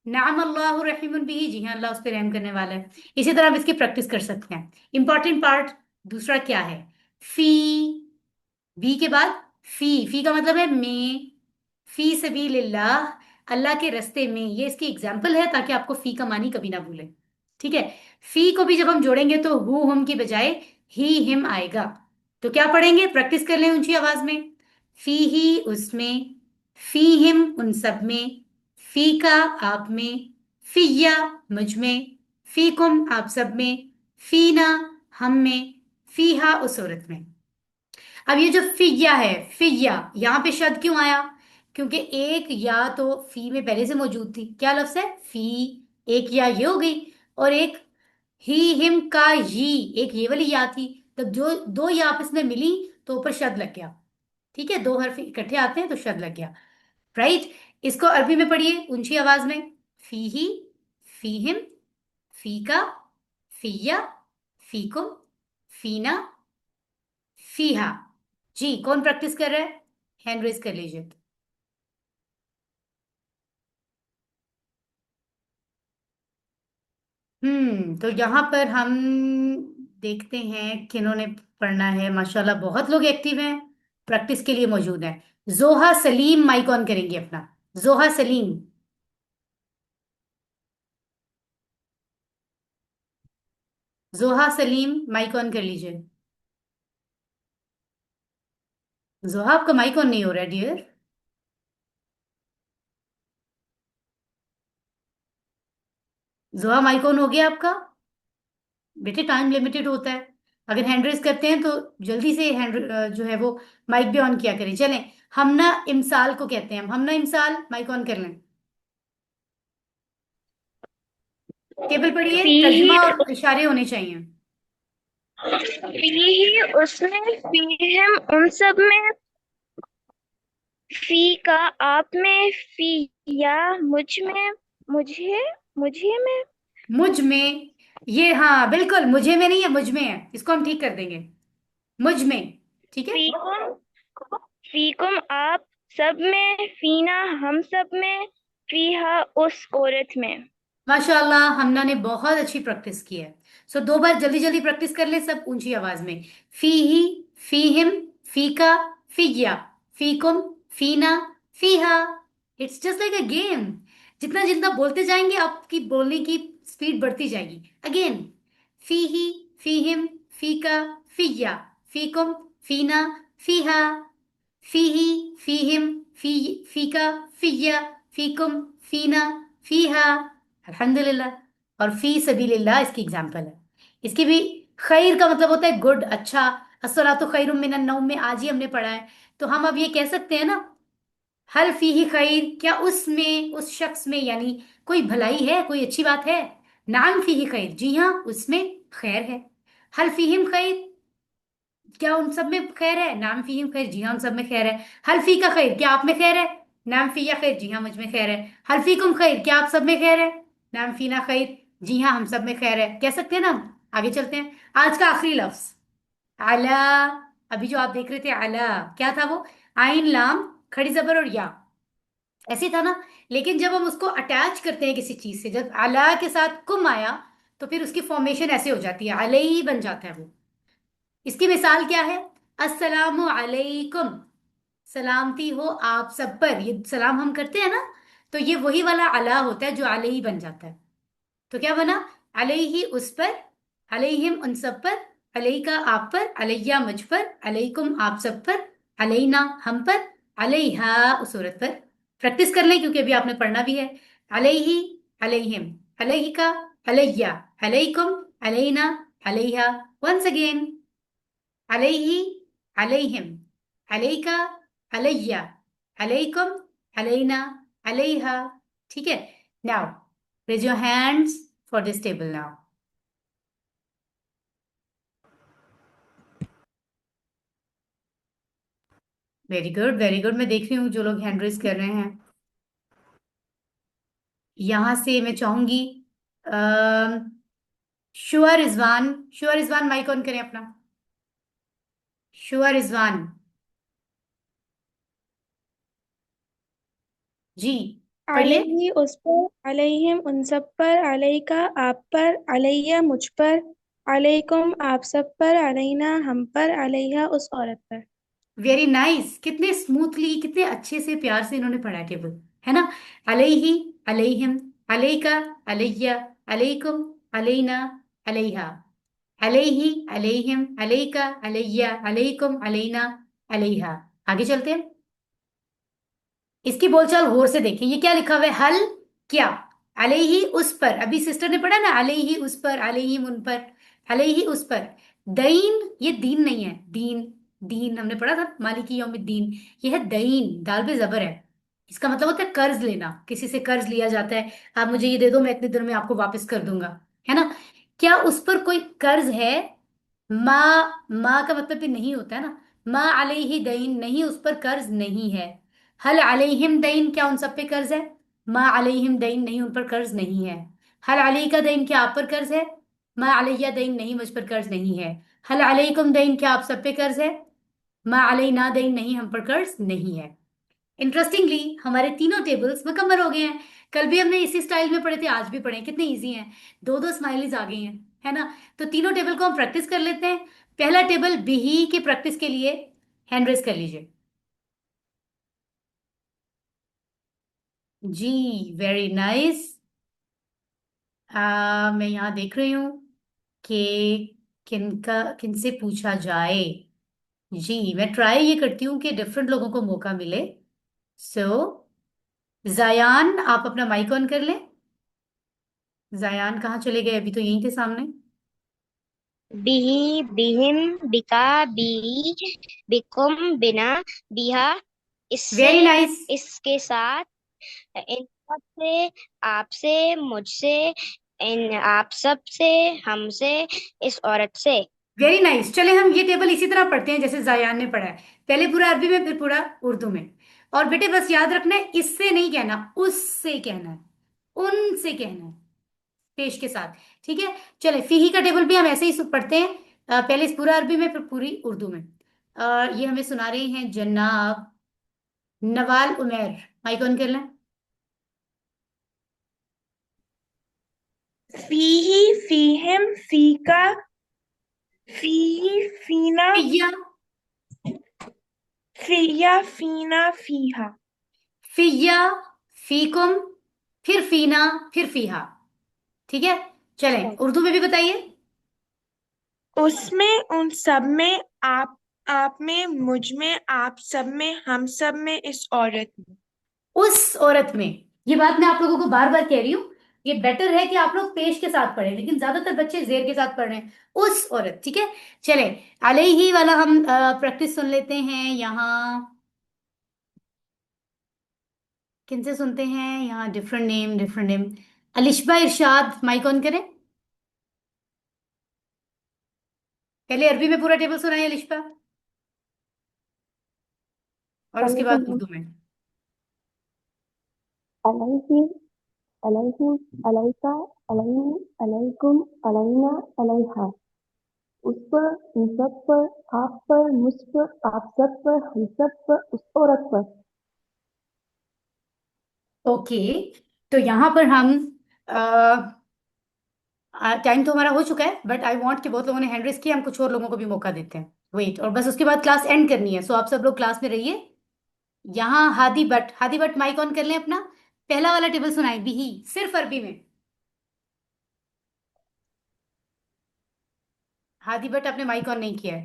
नाम अल्लाह रहीमुन बिही, जी हाँ अल्लाह उस पर रहम करने वाला है। इसी तरह आप इसकी प्रैक्टिस कर सकते हैं। इंपॉर्टेंट पार्ट दूसरा क्या है, फी, बी के बाद फी का मतलब है में, फी सबीलिल्लाह, अल्लाह के रास्ते में, ये इसकी एग्जाम्पल है ताकि आपको फी का मानी कभी ना भूले, ठीक है। फी को भी जब हम जोड़ेंगे तो हु हम की बजाय ही हिम आएगा। तो क्या पढ़ेंगे, प्रैक्टिस कर लें ऊंची आवाज में। फी ही उसमें, फी हिम उन सब में, फी का आप में, फिया मुझ में, फी कुम आप सब में, फीना हम में, फीहा उस औरत में। अब ये जो फिया है, फिया यहां पे शब्द क्यों आया, क्योंकि एक या तो फी में पहले से मौजूद थी, क्या लफ्ज है फी, एक या ये हो गई, और एक ही हिम का ही, एक ये वाली या थी। तब जो दो या आपस में मिली तो ऊपर शब्द लग गया, ठीक है, दो हर्फ इकट्ठे आते हैं तो शब्द लग गया, राइट। इसको अरबी में पढ़िए ऊंची आवाज में। फी ही, फी हिम, फीका, फिया, फीकुम, फीना, फीहा। जी कौन प्रैक्टिस कर रहा है, हैंड रेज कर लीजिए। तो यहाँ पर हम देखते हैं किन्होंने पढ़ना है। माशाल्लाह बहुत लोग एक्टिव हैं, प्रैक्टिस के लिए मौजूद हैं। जोहा सलीम माइक ऑन करेंगे अपना, जोहा सलीम, जोहा सलीम माइक ऑन कर लीजिए। जोहा आपका माइक ऑन नहीं हो रहा है डियर। जोहा माइक ऑन हो गया आपका, बेटे टाइम लिमिटेड होता है, अगर हैंड रेज करते हैं तो जल्दी से हैंड जो है वो माइक भी ऑन किया करें। चलें, हमना इमसाल को कहते हैं, हमना इमसाल माइक ऑन कर लें। टेबल पढ़िए, फीही तर्जुमा और इशारे होने चाहिए। फीही उसमें, फीहिम उन सब में, फी का आप में, फिया मुझ में, मुझे मुझे में, मुझ में, ये हाँ बिल्कुल मुझे में नहीं है, मुझ में है, इसको हम ठीक कर देंगे, मुझ में, ठीक है। फीकुम फीकुम आप सब में, फीना हम सब में, फीहा उस औरत में। माशाल्लाह हमना ने बहुत अच्छी प्रैक्टिस की है। सो दो बार जल्दी जल्दी प्रैक्टिस कर ले सब ऊंची आवाज में। फी ही, फी हिम, फीका, फिया, फीकुम, फीना, फीहा। It's just like a game, जितना जितना बोलते जाएंगे आपकी बोलने की स्पीड बढ़ती जाएगी। अगेन, फी ही, फी हिम, फीका, फिया, फीकुम, फीना, फीहा, फीही, फीहिम, फीका, फिया, फीकुम, फीना, फीहा। अल्हम्दुलिल्लाह। और फी सबीलिल्लाह इसकी एग्जाम्पल है। इसकी भी खैर का मतलब होता है गुड, अच्छा। अस्सलातु खैरुम मिनन नौम में आज ही हमने पढ़ा है, तो हम अब ये कह सकते हैं ना, हल फी ही खैर, क्या उसमें उस शख्स में यानी कोई भलाई है, कोई अच्छी बात है। नाम फी ही खैर, जी हाँ उसमें खैर है। हल फीहिम खैर, क्या उन सब में खैर है, नाम फीहिम खैर, जी हाँ उन सब में खैर है। हल फी का खैर, क्या आप में खैर है, नाम फी या खैर, जी हाँ मुझ में खैर है। हल फीकुम खैर, क्या आप सब में खैर है, नाम फीना खैर, जी हाँ हम सब में खैर है, कह सकते हैं ना हम। आगे चलते हैं, आज का आखिरी लफ्ज अला। अभी जो आप देख रहे थे अला, क्या था वो, आइन लाम खड़ी जबर और या, ऐसे था ना। लेकिन जब हम उसको अटैच करते हैं किसी चीज से, जब अला के साथ कुम आया तो फिर उसकी फॉर्मेशन ऐसे हो जाती है, अलई बन जाता है वो। इसकी मिसाल क्या है, अस्सलामु अलैकुम, सलामती हो आप सब पर, ये सलाम हम करते हैं ना, तो ये वही वाला अला होता है जो अलैहि बन जाता है। तो क्या बना, अलैहि उस पर, अलैहिम उन सब पर, अलैका आप पर, अलैया मुझ पर, अलैकुम आप सब पर, अलैना हम पर, अलैहा उस औरत पर। प्रैक्टिस कर लें क्योंकि अभी आपने पढ़ना भी है। अलैहि, अलैहिम, अलैहिका, अलैया, अलैकुम, अलैना, अलैहा। वंस अगेन, अलैहि, अलैहिम, अलैका, अलैया, अलैकुम, अलैना, अलैहा। ठीक है। Now raise your hands for this table now. Very good very good. मैं देख रही हूँ जो लोग हैंड रेज कर रहे हैं। यहां से मैं चाहूंगी शुआ रिजवान। शुआ रिजवान माइक ऑन करें अपना। शुआ रिजवान जी, पढ़िए। अलैहि उस पर, अलैहिम उन सब पर, अलैका आप पर, अलैया मुझ पर, अलैकुम आप सब पर, अलैना हम पर, अलैहा उस औरत पर। Very nice. कितने स्मूथली, कितने अच्छे से, प्यार से इन्होंने पढ़ा टेबल, है ना। अलैहि, अलैहिम, अलैका, अलैया, अलैकुम, अलैना, अलैहा। अलैहि, अलैहिम, अलैका, अलैया, अलैकुम, अलैना, अलैहा। आगे चलते हैं। इसकी बोलचाल गौर से देखें। ये क्या लिखा हुआ है? हल क्या? अलैहि उस पर, अभी सिस्टर ने पढ़ा ना, अलैहि उस पर, अलैहिम उन पर, अलैहि उस पर। दईन, ये दीन नहीं है, दीन। दीन हमने पढ़ा था, मालिकी यौमिद्दीन। ये है दईन, दाल पे जबर है। इसका मतलब होता है कर्ज लेना, किसी से कर्ज लिया जाता है। आप मुझे ये दे दो, मैं इतने दिनों में आपको वापस कर दूंगा, है ना। क्या उस पर कोई कर्ज है? माँ का मतलब भी नहीं होता है ना। माँ अलैहि दईन, नहीं, उस पर कर्ज नहीं है। हल अलैहिम दईन, क्या उन सब पे कर्ज है? माँ अलैहिम दईन, नहीं, उन पर कर्ज नहीं है। हल अलैका दईन, क्या आप पर कर्ज है? माँ अलैया दईन, नहीं, मुझ पर कर्ज नहीं है। हल अलैकुम दईन, क्या आप सब पे कर्ज है? माँ अलैना दईन, नहीं, हम पर कर्ज नहीं है। इंटरेस्टिंगली हमारे तीनों टेबल्स मुकम्मल हो गए हैं। कल भी हमने इसी स्टाइल में पढ़े थे, आज भी पढ़े, कितने इजी हैं। दो दो स्माइलीज आ गई हैं, है ना। तो तीनों टेबल को हम प्रैक्टिस कर लेते हैं। पहला टेबल बिही की प्रैक्टिस के लिए हैंड रेस कर लीजिए जी। Very nice. मैं यहाँ देख रही हूँ कि किनका, किनसे पूछा जाए। जी, मैं ट्राई ये करती हूँ कि डिफरेंट लोगों को मौका मिले। सो जायान, आप अपना माइक ऑन कर लें। जायान कहाँ चले गए? अभी तो यहीं थे सामने। बिही, बिहिम, बिका, बी, बिकुम, बिना, बिहा, इससे, वेरी नाइस। इसके साथ, इन सब से, आपसे, मुझसे, इन आप सब से, हमसे, इस औरत से। Very nice. चले हम ये टेबल इसी तरह पढ़ते हैं जैसे जायान ने पढ़ा है। पहले पूरा अरबी में, फिर पूरा उर्दू में। और बेटे बस याद रखना है, इससे नहीं कहना, उससे कहना है, उनसे कहना है, पेश के साथ। ठीक है। चले फीही का टेबल भी हम ऐसे ही पढ़ते हैं। पहले इस पूरा अरबी में, फिर पूरी उर्दू में। ये हमें सुना रहे हैं जनाब नवाल उमैर। माइक ऑन कर लें। फीही, फीहिम, फीका, फीही, फीना, फिया, फिया, फीना, फीहा। फिया, फीकुम, फिर फीना, फिर फीहा। ठीक है। चलें उर्दू में भी बताइए। उसमें, उन सब में, आप में, मुझ में, आप सब में, हम सब में, इस औरत में। उस औरत में। ये बात मैं आप लोगों को बार बार कह रही हूँ। ये बेटर है कि आप लोग पेश के साथ पढ़ें, लेकिन ज्यादातर बच्चे जेर के साथ पढ़ रहे हैं। उस औरत, ठीक है। चले अलैहि वाला हम प्रैक्टिस सुन लेते हैं यहाँ। किनसे सुनते हैं यहाँ? Different name, different name. Alishba Irshad, mike on करें। पहले अरबी में पूरा टेबल सुनाए अलिशबा, और उसके बाद उर्दू में। अलैहि, अलैहि, अलैका, अलैहि, अलैकुम, अलैना, अलैहा। उस पर, उन सब पर, आप पर, मुझ पर, आप सब पर, हम सब पर, उस औरत पर। ओके। तो यहाँ पर हम, टाइम तो हमारा हो चुका है, बट आई वांट कि बहुत लोगों ने हैंड रेस किया, हम कुछ और लोगों को भी मौका देते हैं। वेट, और बस उसके बाद क्लास एंड करनी है। सो आप सब लोग क्लास में रहिए। यहाँ हादी भट्ट, हादी भट्ट माइक ऑन कर लें अपना। पहला वाला टेबल सुनाए बिही, सिर्फ अरबी में। हादी भट्ट आपने माइक ऑन नहीं किया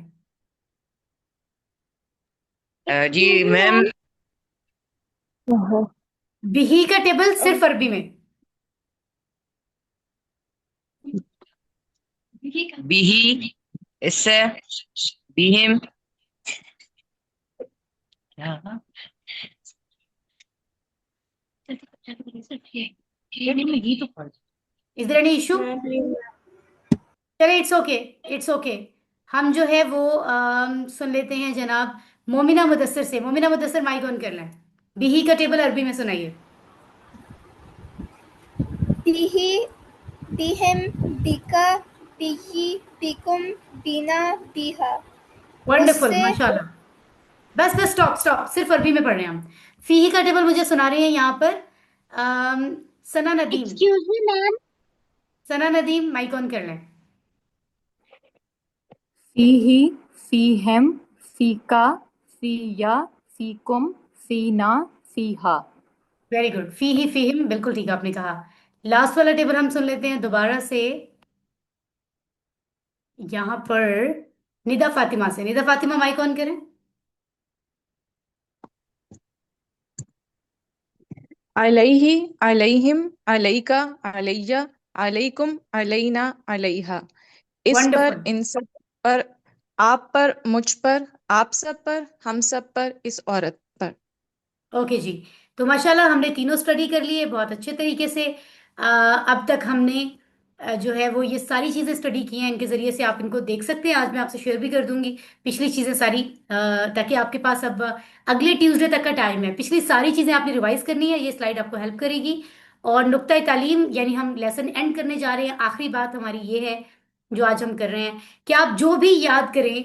है। जी मैम। बिही का टेबल सिर्फ अरबी में। बिही, इससे, बिहिम। Is there any issue? चले, इट्स ओके, इट्स ओके। हम जो है वो सुन लेते हैं जनाब मोमिना मुदस्सिर से। मोमिना मुदस्सिर माइक ऑन कर लें। बिही का टेबल अरबी में सुनाइए। बिही, बिहिम, बिका, बिही, बिकुम, बिना, बिहा। वंडरफुल, उससे, माशाल्लाह। बस बस, स्टॉप स्टॉप, सिर्फ अरबी में पढ़ रहे हैं हम। फीही का टेबल मुझे सुना रहे हैं यहाँ पर Sana Nadeem. Excuse me ma'am. Sana Nadeem mic on कर लें। फीही, फीहिम, फीका, फीया, फीकुम, फीना, फीहा। वेरी गुड, फीही फीहिम, बिल्कुल ठीक आपने कहा। लास्ट वाला टेबल हम सुन लेते हैं दोबारा से, यहाँ पर निदा फातिमा से। निदा फातिमा माइक ऑन करें। अलैहि, अलैहिम, अलैका, अलैया, अलैकुम, अलैना, अलैहा। इस पर, वंडरफुल। इन सब पर, आप पर, मुझ पर, आप सब पर, हम सब पर, इस औरत पर। ओके जी। तो माशाल्लाह हमने तीनों स्टडी कर लिए बहुत अच्छे तरीके से। अब तक हमने जो है वो ये सारी चीज़ें स्टडी की हैं, इनके ज़रिए से आप इनको देख सकते हैं। आज मैं आपसे शेयर भी कर दूंगी पिछली चीज़ें सारी, ताकि आपके पास अब अगले ट्यूसडे तक का टाइम है। पिछली सारी चीज़ें आपने रिवाइज करनी है, ये स्लाइड आपको हेल्प करेगी। और नुक्ता तालीम, यानी हम लेसन एंड करने जा रहे हैं। आखिरी बात हमारी ये है जो आज हम कर रहे हैं, कि आप जो भी याद करें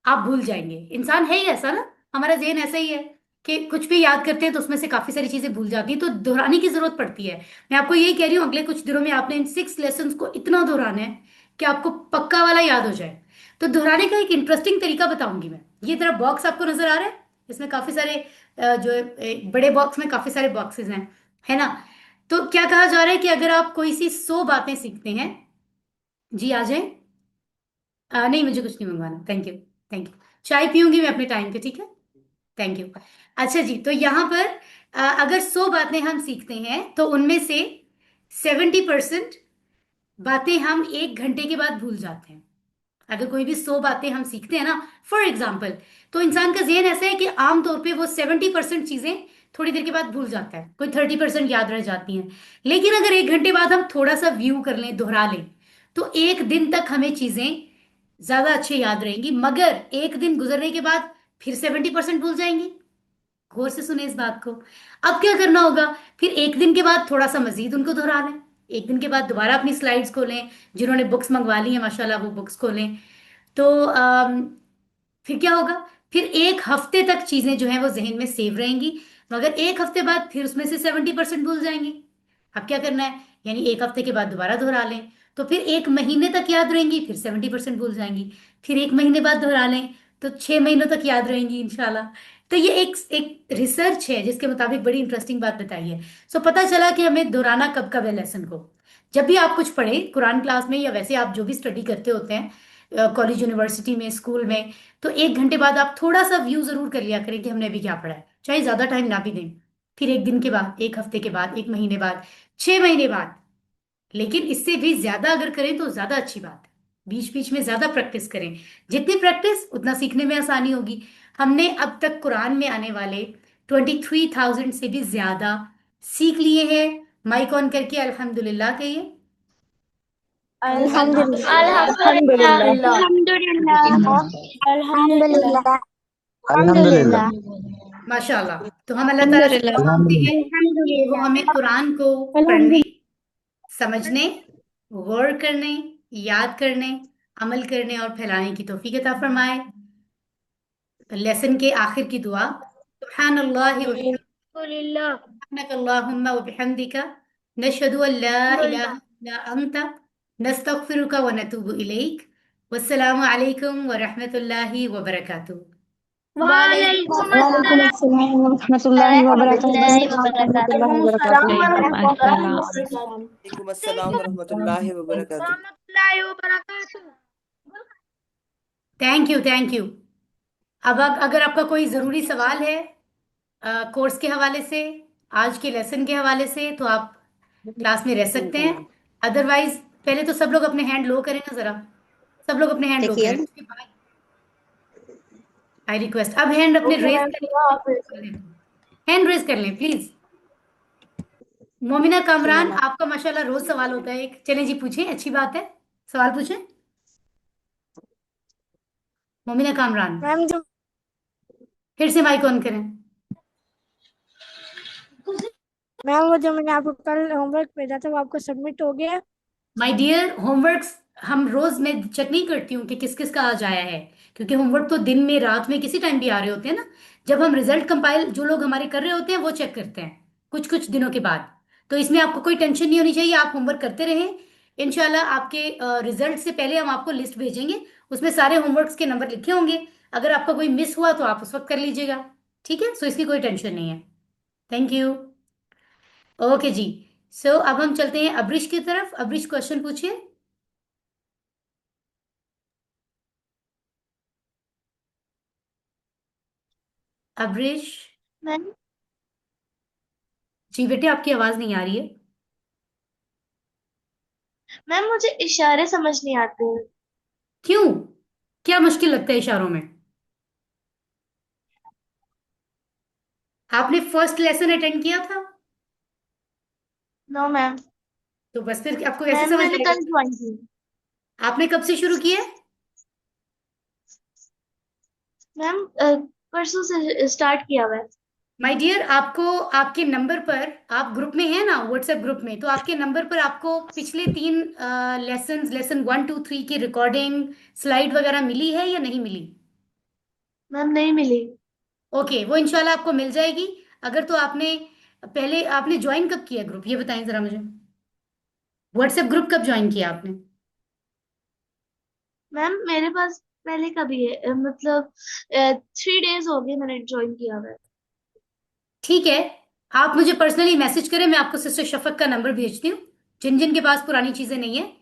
आप भूल जाएंगे। इंसान है ही ऐसा ना, हमारा जहन ऐसा ही है कि कुछ भी याद करते हैं तो उसमें से काफी सारी चीजें भूल जाती हैं, तो दोहराने की जरूरत पड़ती है। मैं आपको यही कह रही हूँ, अगले कुछ दिनों में आपने इन 6 लेसन्स को इतना दोहराना है कि आपको पक्का वाला याद हो जाए। तो दोहराने का एक इंटरेस्टिंग तरीका बताऊंगी मैं। ये तरह बॉक्स आपको नजर आ रहा है, इसमें काफी सारे जो है, बड़े बॉक्स में काफी सारे बॉक्सेस हैं, है ना। तो क्या कहा जा रहा है कि अगर आप कोई सी 100 बातें सीखते हैं, जी आ जाए। नहीं, मुझे कुछ नहीं मंगवाना, थैंक यू। Thank you. चाय पीऊंगी मैं अपने टाइम पे, ठीक है। Thank you. अच्छा जी, तो यहाँ पर अगर 100 बातें हम सीखते हैं तो उनमें से 70% बातें हम 1 घंटे के बाद भूल जाते हैं। अगर कोई भी 100 बातें हम सीखते हैं ना, फॉर एग्जाम्पल, तो इंसान का जहन ऐसा है कि आमतौर पे वो 70% चीजें थोड़ी देर के बाद भूल जाता है, कोई 30% याद रह जाती हैं। लेकिन अगर 1 घंटे बाद हम थोड़ा सा व्यू कर लें, दोहरा लें, तो 1 दिन तक हमें चीजें ज्यादा अच्छे याद रहेंगी। मगर 1 दिन गुजरने के बाद फिर 70% भूल जाएंगी। गौर से सुने इस बात को। अब क्या करना होगा, फिर 1 दिन के बाद थोड़ा सा मजीद उनको दोहरा लें। 1 दिन के बाद दोबारा अपनी स्लाइड्स खोलें, जिन्होंने बुक्स मंगवा ली हैं माशाल्लाह वो बुक्स खोलें। तो फिर क्या होगा, फिर 1 हफ्ते तक चीजें जो हैं वो जहन में सेव रहेंगी। मगर 1 हफ्ते बाद फिर उसमें से 70% भूल जाएंगे। अब क्या करना है, यानी 1 हफ्ते के बाद दोबारा दोहरा लें, तो फिर 1 महीने तक याद रहेंगी, फिर 70% भूल जाएंगी। फिर 1 महीने बाद दोहरा लें तो 6 महीनों तक याद रहेंगी इंशाल्लाह। तो ये एक एक रिसर्च है जिसके मुताबिक बड़ी इंटरेस्टिंग बात बताई है। सो पता चला कि हमें दोहराना कब कब है लेसन को। जब भी आप कुछ पढ़ें कुरान क्लास में, या वैसे आप जो भी स्टडी करते होते हैं कॉलेज यूनिवर्सिटी में स्कूल में, तो 1 घंटे बाद आप थोड़ा सा व्यू जरूर कर लिया करें कि हमने अभी क्या पढ़ा है, चाहे ज्यादा टाइम ना भी दें। फिर 1 दिन के बाद, 1 हफ्ते के बाद, 1 महीने बाद, 6 महीने बाद। लेकिन इससे भी ज्यादा अगर करें तो ज्यादा अच्छी बात है। बीच बीच में ज्यादा प्रैक्टिस करें। जितनी प्रैक्टिस उतना सीखने में आसानी होगी। हमने अब तक कुरान में आने वाले 23,000 से भी ज्यादा सीख लिए हैं। माइक ऑन करके अल्हम्दुलिल्लाह कहिए। अल्हम्दुलिल्लाह, अल्हम्दुलिल्लाह। अल्हम्दुलिल्लाह, अल्हम्दुलिल्लाह। माशाल्लाह। तो हम अल्लाह ताला से दुआ मांगते हैं कि वो हमें कुरान को पढ़ने, समझने, गौर करने, याद करने, अमल करने और फैलाने की तौफीक अता फरमाए। लेसन के आखिर की दुआ, सुब्हानल्लाहि व अल्हम्दुलिल्लाह। बिहम्दिका, व बिहम्दिका, नशहदु अन ला इलाहा इल्ला अंता, नस्तगफिरुका व नतूबु इलैक। वस्सलामु अलैकुम व रहमतुल्लाहि व बरकातुहू। वालेकुम वालेकुम अस्सलाम अस्सलाम व रहमतुल्लाहि व बरकातुहू। वरहमतुल्लाहि वबरकातुहू। रहमतुल्लाहि व बरकातुहू। वालेकुम अस्सलाम रहमतुल्लाहि व बरकातुहू। रहमतुल्लाहि वबरकातुहू। Thank you, thank you. अब अगर आपका कोई ज़रूरी सवाल है कोर्स के हवाले से, आज के लेसन के हवाले से, तो आप क्लास में रह सकते हैं। अदरवाइज पहले तो सब लोग अपने हैंड लो करें ना जरा। सब लोग अपने हैंड लो करें, उसके बाद आई रिक्वेस्ट अब हैंड अपने रेज कर लें। हैंड रेज कर लें प्लीज। मोमिना कामरान, आपका माशाल्लाह रोज सवाल होता है एक। चलें जी, पूछें, अच्छी बात है, सवाल पूछें। मोमिना कामरान। मैम जो फिर से माइक ऑन करें। मैम वो जो मैंने आपको कल होमवर्क भेजा था वो आपको सबमिट हो गया? माय डियर, होमवर्क्स हम रोज मैं चेक नहीं करती हूँ कि किस किस का आज आया है, क्योंकि होमवर्क तो दिन में रात में किसी टाइम भी आ रहे होते हैं ना। जब हम रिजल्ट कंपाइल जो लोग हमारे कर रहे होते हैं वो चेक करते हैं कुछ कुछ दिनों के बाद। तो इसमें आपको कोई टेंशन नहीं होनी चाहिए, आप होमवर्क करते रहें। इंशाल्लाह आपके रिजल्ट से पहले हम आपको लिस्ट भेजेंगे, उसमें सारे होमवर्क्स के नंबर लिखे होंगे। अगर आपका कोई मिस हुआ तो आप उस वक्त कर लीजिएगा, ठीक है? सो इसकी कोई टेंशन नहीं है। Thank you. ओके जी। सो अब हम चलते हैं अब्रिश की तरफ। अब्रिश क्वेश्चन पूछिए। अब्रिश। मैम जी बेटे, आपकी आवाज नहीं आ रही है। मैम मुझे इशारे समझ नहीं आते हैं। क्यों? क्या मुश्किल लगता है इशारों में? आपने फर्स्ट लेसन अटेंड किया था? No ma'am. तो बस फिर आपको कैसे मैम समझ मैंने आएगा? कल ज्वाइन की। आपने कब से शुरू किया है? मैम परसों से स्टार्ट किया हुआ है। माय डियर, आपको आपके नंबर पर, आप ग्रुप में है ना, व्हाट्सएप ग्रुप में, तो आपके नंबर पर आपको पिछले 3 लेसन, लेसन 1 2 3 की रिकॉर्डिंग स्लाइड वगैरह मिली है या नहीं मिली? मैम नहीं मिली। ओके, वो इंशाल्लाह आपको मिल जाएगी। अगर तो आपने पहले, आपने ज्वाइन कब किया ग्रुप, ये बताएं जरा मुझे। व्हाट्सएप ग्रुप कब ज्वाइन किया आपने? मैम मेरे पास पहले का भी है, मतलब 3 डेज हो गए मैंने ज्वाइन किया हुआ है। ठीक है, आप मुझे पर्सनली मैसेज करें, मैं आपको सिस्टर शफक का नंबर भेजती हूँ, जिन जिन के पास पुरानी चीजें नहीं है,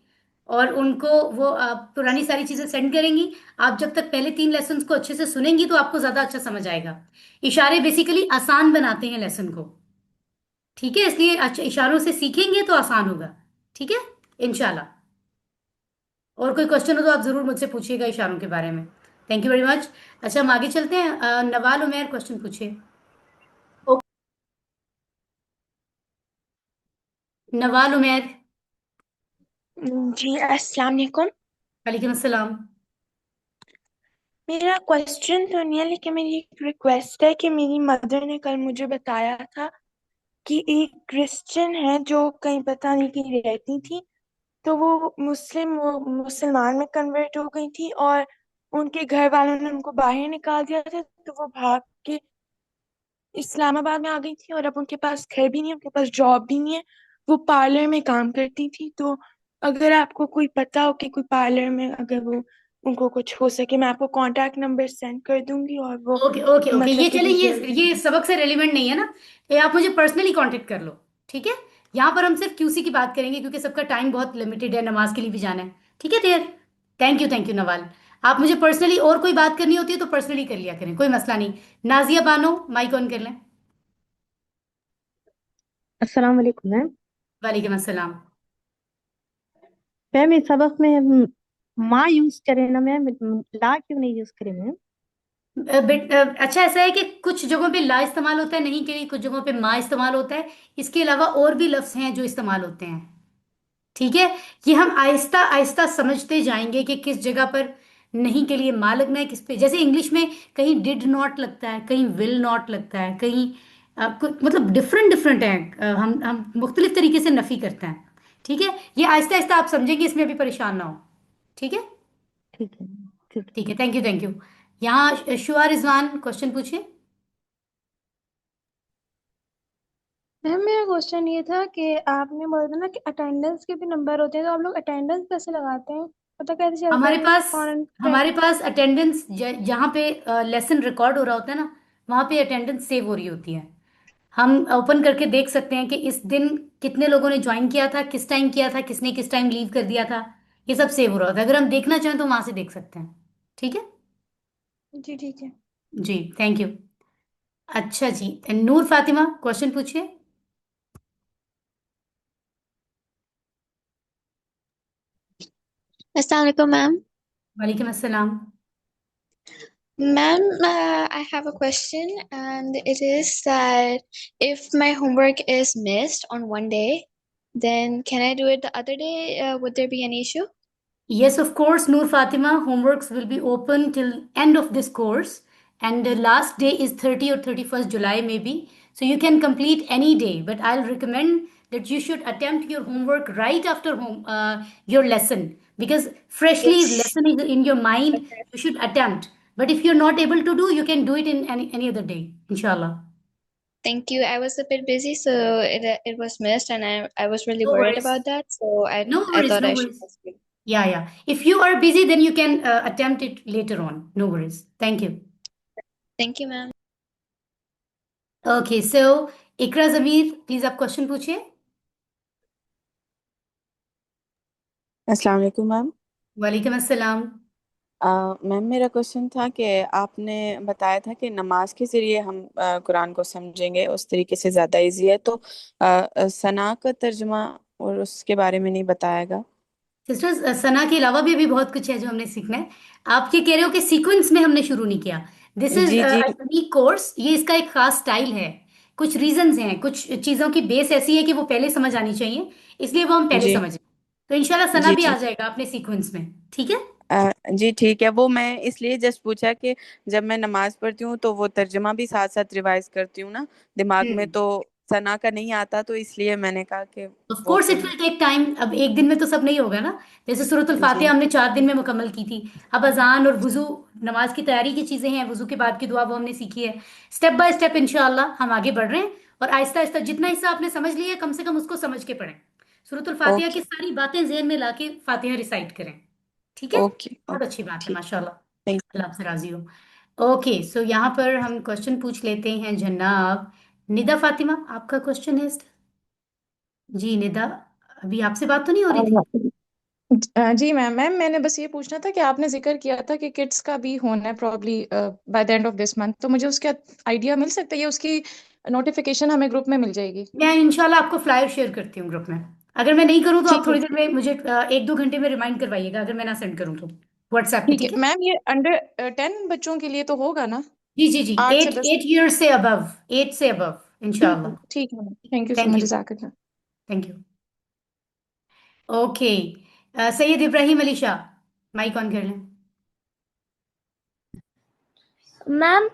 और उनको वो पुरानी सारी चीजें सेंड करेंगी। आप जब तक पहले 3 लेसन को अच्छे से सुनेंगी तो आपको ज्यादा अच्छा समझ आएगा। इशारे बेसिकली आसान बनाते हैं लेसन को, ठीक है? इसलिए अच्छा इशारों से सीखेंगे तो आसान होगा, ठीक है? इंशाल्लाह। और कोई क्वेश्चन हो तो आप जरूर मुझसे पूछिएगा इशारों के बारे में। Thank you very much. अच्छा, हम आगे चलते हैं। नवाल उमेर क्वेश्चन पूछिए। नवाल उमेर। जी अस्सलाम वालेकुम। वालेकुम अस्सलाम। मेरा क्वेश्चन तो नहीं है लेकिन मेरी एक रिक्वेस्ट है कि मेरी मदर ने कल मुझे बताया था कि एक क्रिश्चियन है जो कहीं पता नहीं कहीं रहती थी, तो वो मुसलमान में कन्वर्ट हो गई थी और उनके घर वालों ने उनको बाहर निकाल दिया था, तो वो भाग के इस्लामाबाद में आ गई थी और अब उनके पास घर भी नहीं है, उनके पास जॉब भी नहीं है। वो पार्लर में काम करती थी, तो अगर आपको कोई पता हो कि कोई पार्लर में अगर वो उनको कुछ हो सके, मैं आपको कांटेक्ट नंबर सेंड कर दूंगी और वो ओके ओके ओके, मतलब ये कि चले, रिजल्ट। ये सबक से रेलिवेंट नहीं है ना, ये आप मुझे पर्सनली कांटेक्ट कर लो, ठीक है? यहाँ पर हम सिर्फ क्यूसी की बात करेंगे क्योंकि सबका टाइम बहुत लिमिटेड है, नमाज के लिए भी जाना है, ठीक है डियर? Thank you Nawal. आप मुझे पर्सनली और कोई बात करनी होती है तो पर्सनली कर लिया करें, कोई मसला नहीं। नाजिया बानो, माइक ऑन कर लें। अस्सलाम वालेकुम मैम। वालेकुम अस्सलाम। मैम इस सबक में माँ यूज करें ना मैम, ला क्यों नहीं यूज करें मैम? अच्छा, ऐसा है कि कुछ जगहों पे ला इस्तेमाल होता है, नहीं के लिए कुछ जगहों पे माँ इस्तेमाल होता है। इसके अलावा और भी लफ्ज हैं जो इस्तेमाल होते हैं, ठीक है? ये हम आहिस्ता आहिस्ता समझते जाएंगे कि किस जगह पर नहीं के लिए मा लगना है, किस पे। जैसे इंग्लिश में कहीं डिड नॉट लगता है, कहीं विल नॉट लगता है, कहीं मतलब डिफरेंट डिफरेंट है। हम मुख्तलिफ तरीके से नफी करते हैं, ठीक है? ये आहिस्ता आहिस्ता आप समझेंगे, इसमें अभी परेशान ना हो, ठीक है? ठीक है। ठीक ठीक है, थैंक यू। यहाँ शुआ रिजवान क्वेश्चन पूछिए। मैम मेरा क्वेश्चन ये था कि आपने बोला था ना कि अटेंडेंस के भी नंबर होते हैं, तो आप लोग अटेंडेंस कैसे लगाते हैं, पता कैसे चलता हमारे है कि पास कौन हमारे पास अटेंडेंस, जहाँ पे लेसन रिकॉर्ड हो रहा होता है ना, वहाँ पे अटेंडेंस सेव हो रही होती है। हम ओपन करके देख सकते हैं कि इस दिन कितने लोगों ने ज्वाइन किया था, किस टाइम किया था, किसने किस टाइम लीव कर दिया था, ये सब सेव हो रहा होता है। अगर हम देखना चाहें तो वहां से देख सकते हैं, ठीक है? जी ठीक है। जी, थैंक यू। अच्छा जी, नूर फातिमा क्वेश्चन पूछिए। अस्सलाम वालेकुम मैम। वालेकुम अस्सलाम। Ma'am, I have a question, and it is that if my homework is missed on one day, then can I do it the other day? Would there be any issue? Yes, of course, Noor Fatima, homeworks will be open till end of this course, and the last day is 30 or 31st July maybe. So you can complete any day, but I'll recommend that you should attempt your homework right after your lesson, because freshly Yes. lesson is in your mind. You should attempt. But if you're not able to do, you can do it in any other day, inshallah. Thank you. I was a bit busy, so it was missed, and I was really No worried worries. about that. So No I worries. thought No I should worries. ask you. Yeah, yeah. If you are busy, then you can attempt it later on. No worries. Thank you. Thank you, ma'am. Okay, so Ikra Zamir, please आप question पूछिए. अस्सलाम वालेकुम ma'am. वालेकुम अस्सलाम. Ma'am मेरा question था कि आपने बताया था कि नमाज के ज़रिए हम कुरान को समझेंगे, उस तरीके से ज़्यादा इजी है, तो सना का तर्जुमा और उसके बारे में नहीं बताएगा। सिस्टर्स, सना के अलावा भी अभी बहुत कुछ है जो हमने सीखना है. आप ये कह रहे हो कि सीक्वेंस में हमने शुरू नहीं किया. दिस इज जी जी यूनिक कोर्स. ये इसका एक खास स्टाइल है. कुछ रीजंस हैं, कुछ चीज़ों की बेस ऐसी है कि वो पहले समझ आनी चाहिए, इसलिए वो हम पहले जी समझें. तो इंशाल्लाह सना जी भी आ जी जाएगा अपने सीक्वेंस में. ठीक है. जी ठीक है। वो मैं इसलिए जस्ट पूछा कि जब मैं नमाज पढ़ती हूँ तो वो तर्जुमा भी साथ साथ रिवाइज करती हूँ ना दिमाग में, हम्म. तो सना का नहीं आता, तो इसलिए मैंने कहा कि ऑफ वो कोर्स इट फिर। Will take time. अब एक दिन में तो सब नहीं होगा ना. जैसे सूरतुल फातिहा जी हमने 4 दिन में मुकम्मल की थी. अब अजान और वुजू, नमाज की तैयारी की चीजें हैं, वुजू के बाद की दुआ वो हमने सीखी है. स्टेप बाय स्टेप इंशाल्लाह हम आगे बढ़ रहे हैं. और आहिस्ता आहिस्ता जितना हिस्सा आपने समझ लिया है, कम से कम उसको समझ के पढ़ें. सूरतुल फातिहा ओके की सारी बातें जहन में लाके फातिहा रिसाइट करें. ठीक है. ओके बहुत ओके अच्छी बात है, ठीक। माशाल्लाह. थैंक अल्लाह आपसे राजी हो. ओके, सो यहाँ पर हम क्वेश्चन पूछ लेते हैं. जनाब निदा फातिमा, आपका क्वेश्चन है. जी निदा, अभी आपसे बात तो नहीं हो रही थी? जी मैम मैम मैंने बस ये पूछना था कि आपने जिक्र किया था कि किड्स का भी होना है probably by the end of this month, तो मुझे उसका आइडिया मिल सकता है या उसकी नोटिफिकेशन हमें ग्रुप में मिल जाएगी? मैं इंशाल्लाह आपको फ्लायर शेयर करती हूँ ग्रुप में. अगर मैं नहीं करूँ तो आप ठीक है थोड़ी देर में मुझे 1-2 घंटे में रिमाइंड करवाइएगा, अगर मैं ना सेंड करूँ तो व्हाट्सएप पे. ठीक है ठीक है. मैम, ये अंडर 10 बच्चों के लिए तो होगा ना? जी जी जी, 8 से एट 10। एट ईयर्स से अबव. 8 से अबव इंशाल्लाह. ठीक है ma'am, thank you so thank much, you. जज़ाकल्लाह। Thank you. Okay, Syed Ibrahim Ali Shah, mic on कर लें. मैम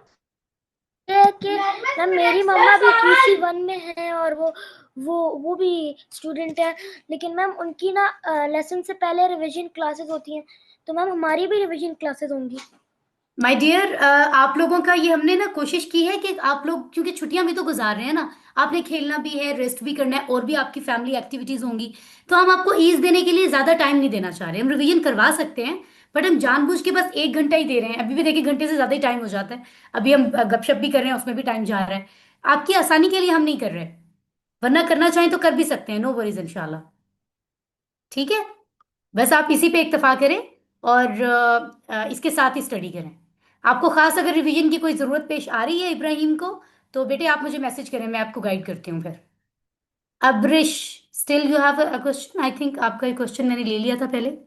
है कि मैम मेरी मम्मा भी QC 1 में है और वो भी स्टूडेंट है, लेकिन मैम उनकी ना लेसन से पहले रिवीजन क्लासेस होती हैं, तो मैम हमारी भी रिवीजन क्लासेस होंगी? माय डियर, आप लोगों का ये हमने ना कोशिश की है कि आप लोग, क्योंकि छुट्टियां भी तो गुजार रहे हैं ना, आपने खेलना भी है, रेस्ट भी करना है, और भी आपकी फैमिली एक्टिविटीज होंगी. तो हम आपको ईज देने के लिए ज्यादा टाइम नहीं देना चाह रहे. हम रिवीजन करवा सकते हैं, बट हम जानबूझ के बस 1 घंटा ही दे रहे हैं. अभी भी देखिए घंटे से ज्यादा ही टाइम हो जाता है. अभी हम गपशप भी कर रहे हैं, उसमें भी टाइम जा रहा है. आपकी आसानी के लिए हम नहीं कर रहे. वरना करना चाहें तो कर भी सकते हैं. नो वरीज इंशाल्लाह. ठीक है. बस आप इसी पे इक्तफा करें, और इसके साथ ही स्टडी करें. आपको खास अगर रिवीजन की कोई ज़रूरत पेश आ रही है इब्राहिम को, तो बेटे आप मुझे मैसेज करें, मैं आपको गाइड करती हूँ फिर. Abrish, still you have a question? I think आपका एक क्वेश्चन मैंने ले लिया था पहले.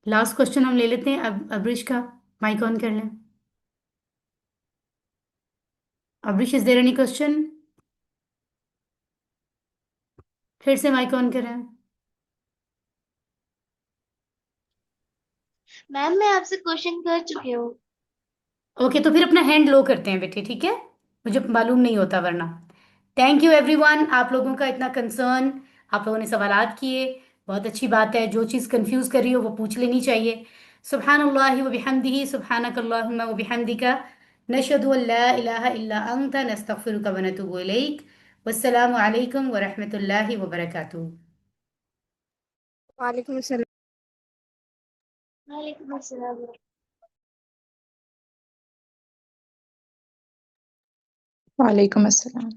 लास्ट क्वेश्चन हम ले लेते हैं. अब अब्रिश का माइक ऑन कर लें. Abrish, is there any question? फिर से माइक ऑन करें. मैम मैं आपसे क्वेश्चन कर चुकी हूँ. ओके, तो फिर अपना हैंड लो करते हैं बेटे. ठीक है, मुझे मालूम नहीं होता वरना. थैंक यू एवरीवन, आप लोगों का इतना कंसर्न. आप लोगों ने सवालात किए, बहुत अच्छी बात है. जो चीज़ कंफ्यूज कर रही हो वो पूछ लेनी चाहिए. सुब्हानल्लाहि व बिहम्दिही, सुब्हानकल्लाहुम्मा व बिहम्दिका, नशहदु अन ला इलाहा इल्ला अंता, नस्तगफिरुका व नतूबु इलैक. वस्सलामु अलैकुम व रहमतुल्लाहि व बरकातुहू. वालेकुम अस्सलाम। वालेकुम अस्सलाम. वालेकुम अस्सलाम।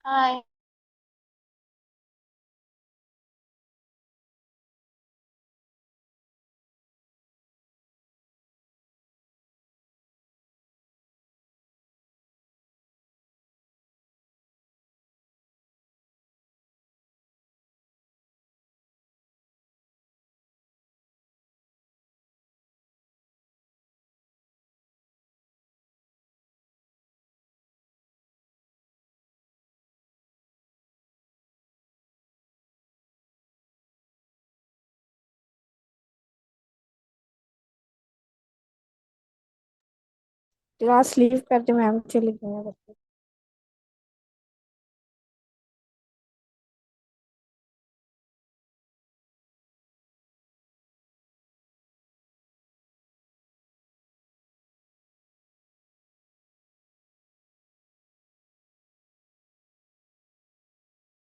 हाय. क्लास लीव करते मैम चली गई हैं बच्चे।